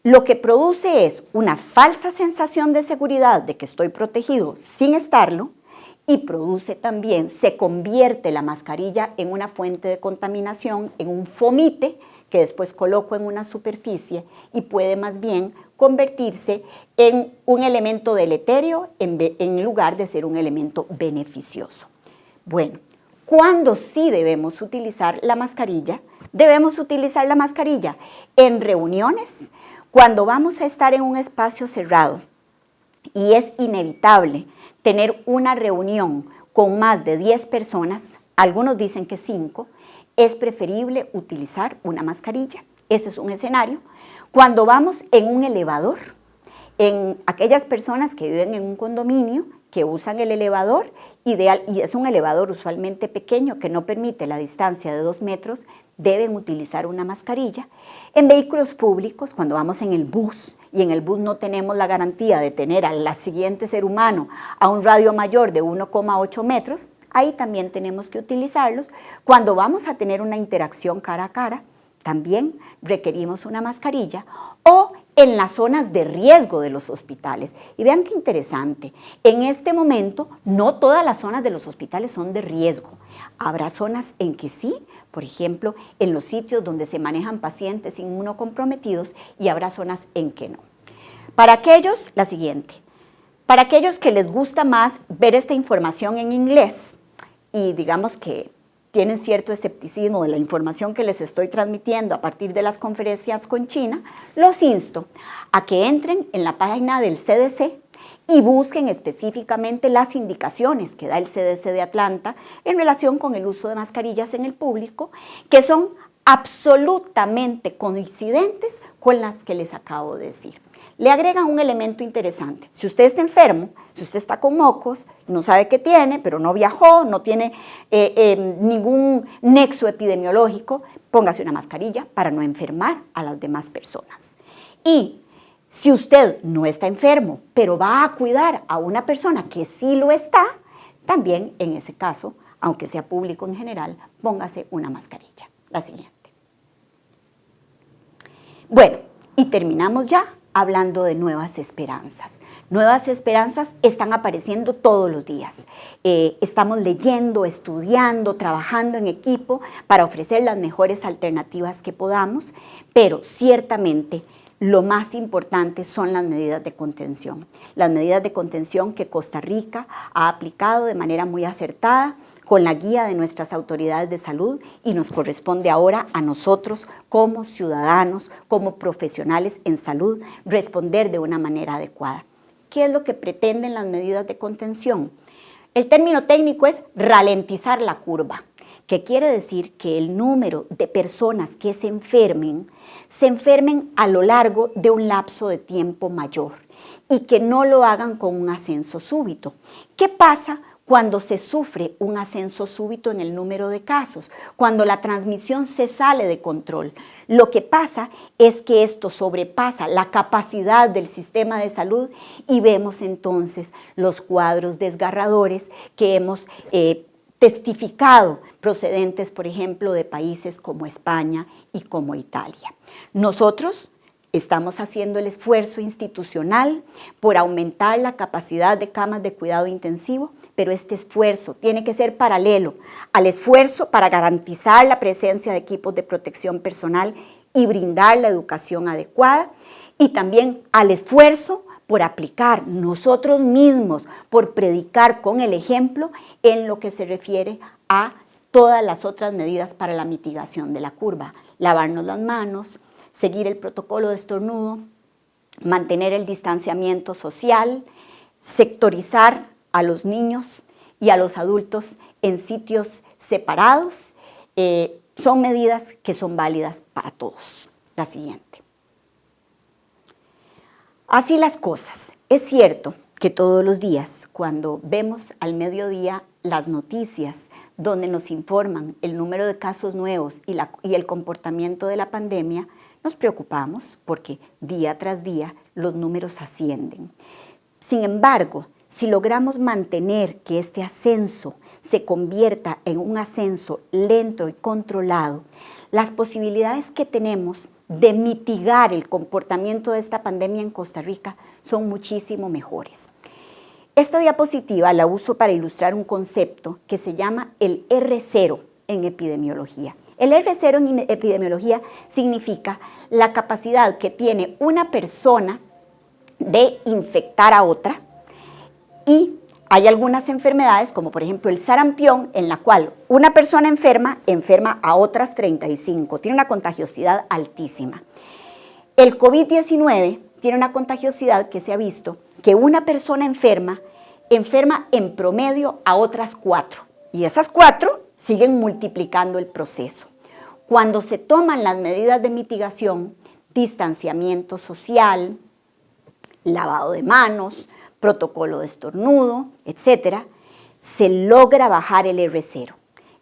lo que produce es una falsa sensación de seguridad de que estoy protegido sin estarlo y produce también, se convierte la mascarilla en una fuente de contaminación, en un fomite que después coloco en una superficie y puede más bien convertirse en un elemento deleterio en lugar de ser un elemento beneficioso. Bueno, ¿cuándo sí debemos utilizar la mascarilla? Debemos utilizar la mascarilla en reuniones, cuando vamos a estar en un espacio cerrado y es inevitable tener una reunión con más de 10 personas, algunos dicen que 5, es preferible utilizar una mascarilla. Ese es un escenario. Cuando vamos en un elevador, en aquellas personas que viven en un condominio, que usan el elevador, y es un elevador usualmente pequeño que no permite la distancia de 2 metros, deben utilizar una mascarilla. En vehículos públicos, cuando vamos en el bus y en el bus no tenemos la garantía de tener al siguiente ser humano a un radio mayor de 1,8 metros, ahí también tenemos que utilizarlos. Cuando vamos a tener una interacción cara a cara, también requerimos una mascarilla, o en las zonas de riesgo de los hospitales. Y vean qué interesante, en este momento no todas las zonas de los hospitales son de riesgo. Habrá zonas en que sí, por ejemplo, en los sitios donde se manejan pacientes inmunocomprometidos, y habrá zonas en que no. Para aquellos, la siguiente, para aquellos que les gusta más ver esta información en inglés y digamos que tienen cierto escepticismo de la información que les estoy transmitiendo a partir de las conferencias con China, los insto a que entren en la página del CDC y busquen específicamente las indicaciones que da el CDC de Atlanta en relación con el uso de mascarillas en el público, que son absolutamente coincidentes con las que les acabo de decir. Le agregan un elemento interesante. Si usted está enfermo, si usted está con mocos, no sabe qué tiene, pero no viajó, no tiene ningún nexo epidemiológico, póngase una mascarilla para no enfermar a las demás personas. Y si usted no está enfermo, pero va a cuidar a una persona que sí lo está, también en ese caso, aunque sea público en general, póngase una mascarilla. La siguiente. Bueno, y terminamos ya hablando de nuevas esperanzas. Nuevas esperanzas están apareciendo todos los días. Estamos leyendo, estudiando, trabajando en equipo para ofrecer las mejores alternativas que podamos, pero ciertamente lo más importante son las medidas de contención. Las medidas de contención que Costa Rica ha aplicado de manera muy acertada, con la guía de nuestras autoridades de salud, y nos corresponde ahora a nosotros como ciudadanos, como profesionales en salud, responder de una manera adecuada. ¿Qué es lo que pretenden las medidas de contención? El término técnico es ralentizar la curva, que quiere decir que el número de personas que se enfermen a lo largo de un lapso de tiempo mayor y que no lo hagan con un ascenso súbito. ¿Qué pasa cuando se sufre un ascenso súbito en el número de casos? Cuando la transmisión se sale de control. Lo que pasa es que esto sobrepasa la capacidad del sistema de salud y vemos entonces los cuadros desgarradores que hemos testificado, procedentes, por ejemplo, de países como España y como Italia. Nosotros estamos haciendo el esfuerzo institucional por aumentar la capacidad de camas de cuidado intensivo, pero este esfuerzo tiene que ser paralelo al esfuerzo para garantizar la presencia de equipos de protección personal y brindar la educación adecuada, y también al esfuerzo por aplicar nosotros mismos, por predicar con el ejemplo en lo que se refiere a todas las otras medidas para la mitigación de la curva. Lavarnos las manos, seguir el protocolo de estornudo, mantener el distanciamiento social, sectorizar a los niños y a los adultos en sitios separados, son medidas que son válidas para todos. La siguiente. Así las cosas. Es cierto que todos los días, cuando vemos al mediodía las noticias donde nos informan el número de casos nuevos y el comportamiento de la pandemia, nos preocupamos porque día tras día los números ascienden. Sin embargo, si logramos mantener que este ascenso se convierta en un ascenso lento y controlado, las posibilidades que tenemos de mitigar el comportamiento de esta pandemia en Costa Rica son muchísimo mejores. Esta diapositiva la uso para ilustrar un concepto que se llama el R0 en epidemiología. El R0 en epidemiología significa la capacidad que tiene una persona de infectar a otra, y hay algunas enfermedades, como por ejemplo el sarampión, en la cual una persona enferma a otras 35, tiene una contagiosidad altísima. El COVID-19 tiene una contagiosidad que se ha visto que una persona enferma en promedio a otras 4, y esas 4 siguen multiplicando el proceso. Cuando se toman las medidas de mitigación, distanciamiento social, lavado de manos, protocolo de estornudo, etcétera, se logra bajar el R0.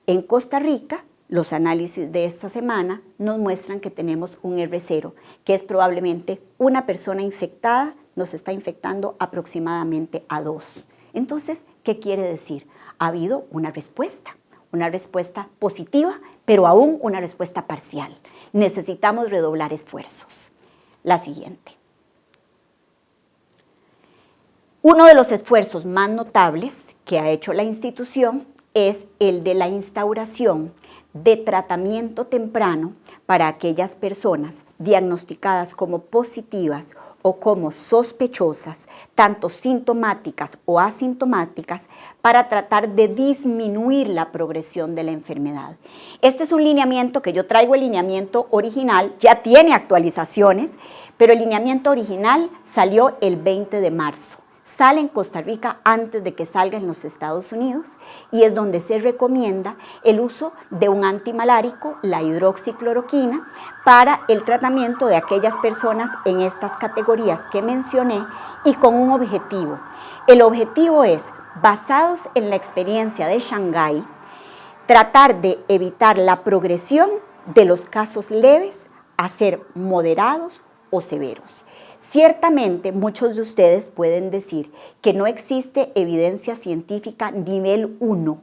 En Costa Rica, los análisis de esta semana nos muestran que tenemos un R0, que es probablemente una persona infectada nos está infectando aproximadamente a 2. Entonces, ¿qué quiere decir? ha habido una respuesta positiva, pero aún una respuesta parcial. Necesitamos redoblar esfuerzos. La siguiente. Uno de los esfuerzos más notables que ha hecho la institución es el de la instauración de tratamiento temprano para aquellas personas diagnosticadas como positivas o como sospechosas, tanto sintomáticas o asintomáticas, para tratar de disminuir la progresión de la enfermedad. Este es un lineamiento que yo traigo, el lineamiento original, ya tiene actualizaciones, pero el lineamiento original salió el 20 de marzo. Sale en Costa Rica antes de que salga en los Estados Unidos y es donde se recomienda el uso de un antimalárico, la hidroxicloroquina, para el tratamiento de aquellas personas en estas categorías que mencioné y con un objetivo. El objetivo es, basados en la experiencia de Shanghái, tratar de evitar la progresión de los casos leves a ser moderados o severos. Ciertamente, muchos de ustedes pueden decir que no existe evidencia científica nivel 1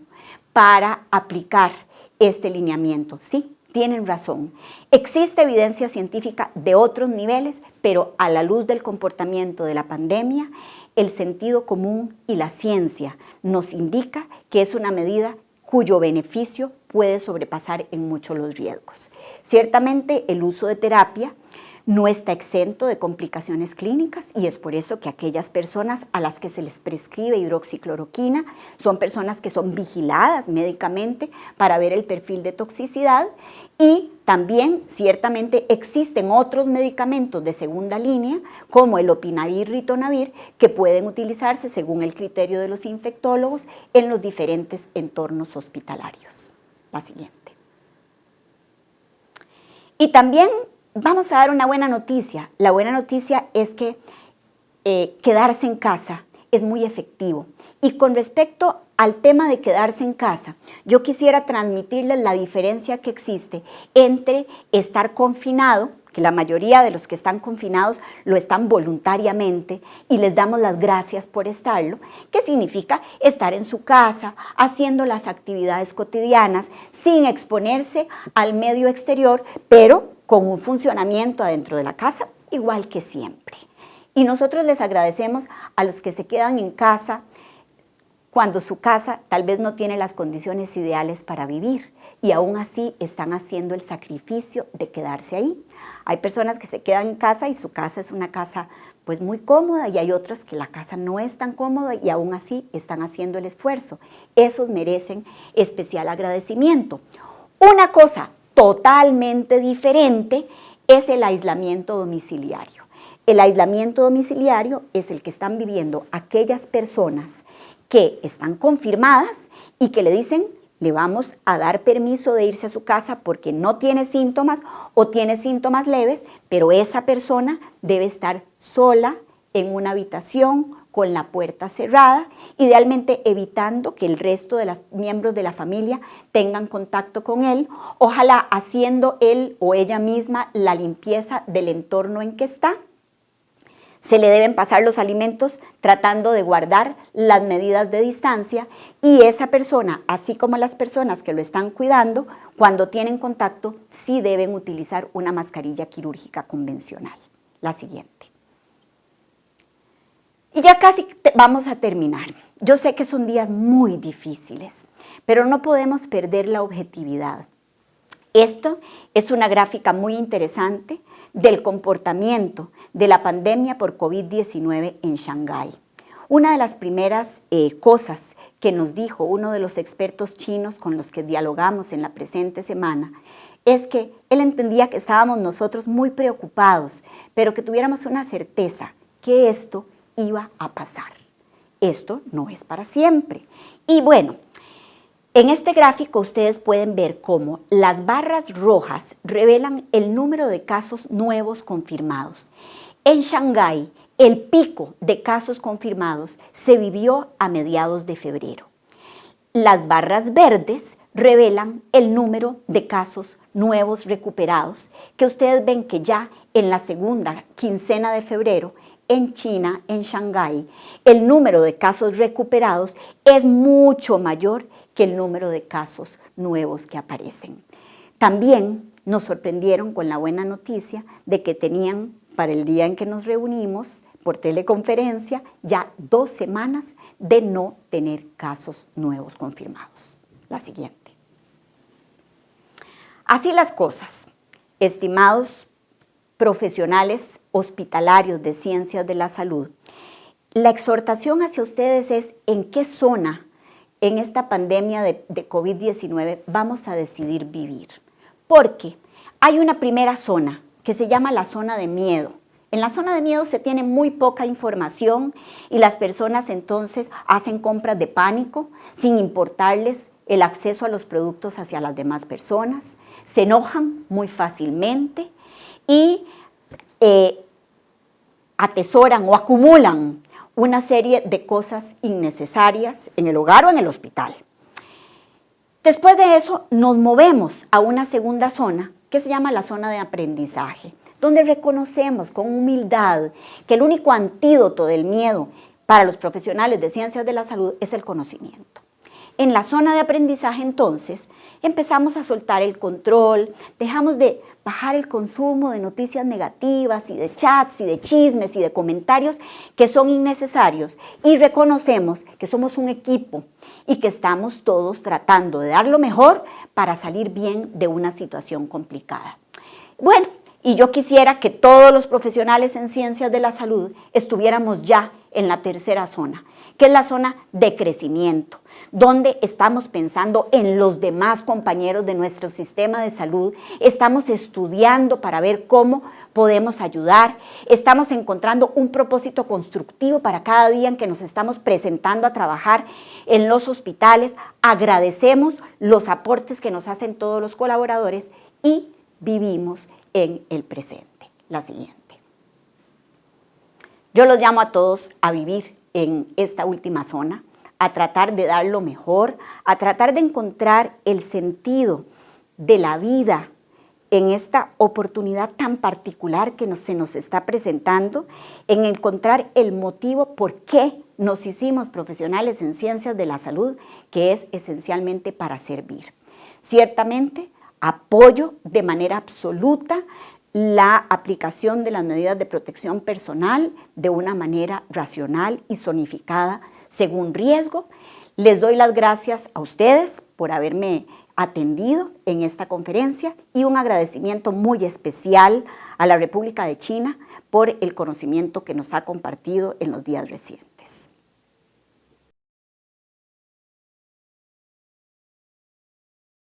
para aplicar este lineamiento. Sí, tienen razón. Existe evidencia científica de otros niveles, pero a la luz del comportamiento de la pandemia, el sentido común y la ciencia nos indica que es una medida cuyo beneficio puede sobrepasar en mucho los riesgos. Ciertamente, el uso de terapia no está exento de complicaciones clínicas y es por eso que aquellas personas a las que se les prescribe hidroxicloroquina son personas que son vigiladas médicamente para ver el perfil de toxicidad y también ciertamente existen otros medicamentos de segunda línea como el lopinavir, ritonavir, que pueden utilizarse según el criterio de los infectólogos en los diferentes entornos hospitalarios. La siguiente. Y también vamos a dar una buena noticia. La buena noticia es que quedarse en casa es muy efectivo. Y con respecto al tema de quedarse en casa, yo quisiera transmitirles la diferencia que existe entre estar confinado, que la mayoría de los que están confinados lo están voluntariamente y les damos las gracias por estarlo, que significa estar en su casa, haciendo las actividades cotidianas, sin exponerse al medio exterior, pero con un funcionamiento adentro de la casa igual que siempre. Y nosotros les agradecemos a los que se quedan en casa cuando su casa tal vez no tiene las condiciones ideales para vivir y aún así están haciendo el sacrificio de quedarse ahí. Hay personas que se quedan en casa y su casa es una casa pues muy cómoda y hay otras que la casa no es tan cómoda y aún así están haciendo el esfuerzo. Esos merecen especial agradecimiento. Una cosa totalmente diferente es el aislamiento domiciliario. El aislamiento domiciliario es el que están viviendo aquellas personas que están confirmadas y que le dicen, le vamos a dar permiso de irse a su casa porque no tiene síntomas o tiene síntomas leves, pero esa persona debe estar sola en una habitación con la puerta cerrada, idealmente evitando que el resto de los miembros de la familia tengan contacto con él, ojalá haciendo él o ella misma la limpieza del entorno en que está. Se le deben pasar los alimentos tratando de guardar las medidas de distancia y esa persona, así como las personas que lo están cuidando, cuando tienen contacto, sí deben utilizar una mascarilla quirúrgica convencional. La siguiente. Y ya casi vamos a terminar. Yo sé que son días muy difíciles, pero no podemos perder la objetividad. Esto es una gráfica muy interesante del comportamiento de la pandemia por COVID-19 en Shanghái. Una de las primeras cosas que nos dijo uno de los expertos chinos con los que dialogamos en la presente semana es que él entendía que estábamos nosotros muy preocupados, pero que tuviéramos una certeza que esto iba a pasar. Esto no es para siempre. Y bueno, en este gráfico ustedes pueden ver cómo las barras rojas revelan el número de casos nuevos confirmados. En Shanghái, el pico de casos confirmados se vivió a mediados de febrero. Las barras verdes revelan el número de casos nuevos recuperados, que ustedes ven que ya en la segunda quincena de febrero en China, en Shanghái, el número de casos recuperados es mucho mayor que el número de casos nuevos que aparecen. También nos sorprendieron con la buena noticia de que tenían, para el día en que nos reunimos por teleconferencia, ya 2 semanas de no tener casos nuevos confirmados. La siguiente. Así las cosas, estimados profesionales hospitalarios de ciencias de la salud, la exhortación hacia ustedes es en qué zona en esta pandemia de COVID-19 vamos a decidir vivir. Porque hay una primera zona que se llama la zona de miedo. En la zona de miedo se tiene muy poca información y las personas entonces hacen compras de pánico sin importarles el acceso a los productos hacia las demás personas, se enojan muy fácilmente y atesoran o acumulan una serie de cosas innecesarias en el hogar o en el hospital. Después de eso nos movemos a una segunda zona que se llama la zona de aprendizaje, donde reconocemos con humildad que el único antídoto del miedo para los profesionales de ciencias de la salud es el conocimiento. En la zona de aprendizaje, entonces, empezamos a soltar el control, dejamos de bajar el consumo de noticias negativas y de chats y de chismes y de comentarios que son innecesarios y reconocemos que somos un equipo y que estamos todos tratando de dar lo mejor para salir bien de una situación complicada. Bueno, y yo quisiera que todos los profesionales en ciencias de la salud estuviéramos ya en la tercera zona, que es la zona de crecimiento, donde estamos pensando en los demás compañeros de nuestro sistema de salud, estamos estudiando para ver cómo podemos ayudar, estamos encontrando un propósito constructivo para cada día en que nos estamos presentando a trabajar en los hospitales, agradecemos los aportes que nos hacen todos los colaboradores y vivimos en el presente. La siguiente. Yo los llamo a todos a vivir en esta última zona, a tratar de dar lo mejor, a tratar de encontrar el sentido de la vida en esta oportunidad tan particular que se nos está presentando, en encontrar el motivo por qué nos hicimos profesionales en ciencias de la salud, que es esencialmente para servir. Ciertamente, apoyo de manera absoluta la aplicación de las medidas de protección personal de una manera racional y zonificada según riesgo. Les doy las gracias a ustedes por haberme atendido en esta conferencia y un agradecimiento muy especial a la República de China por el conocimiento que nos ha compartido en los días recientes.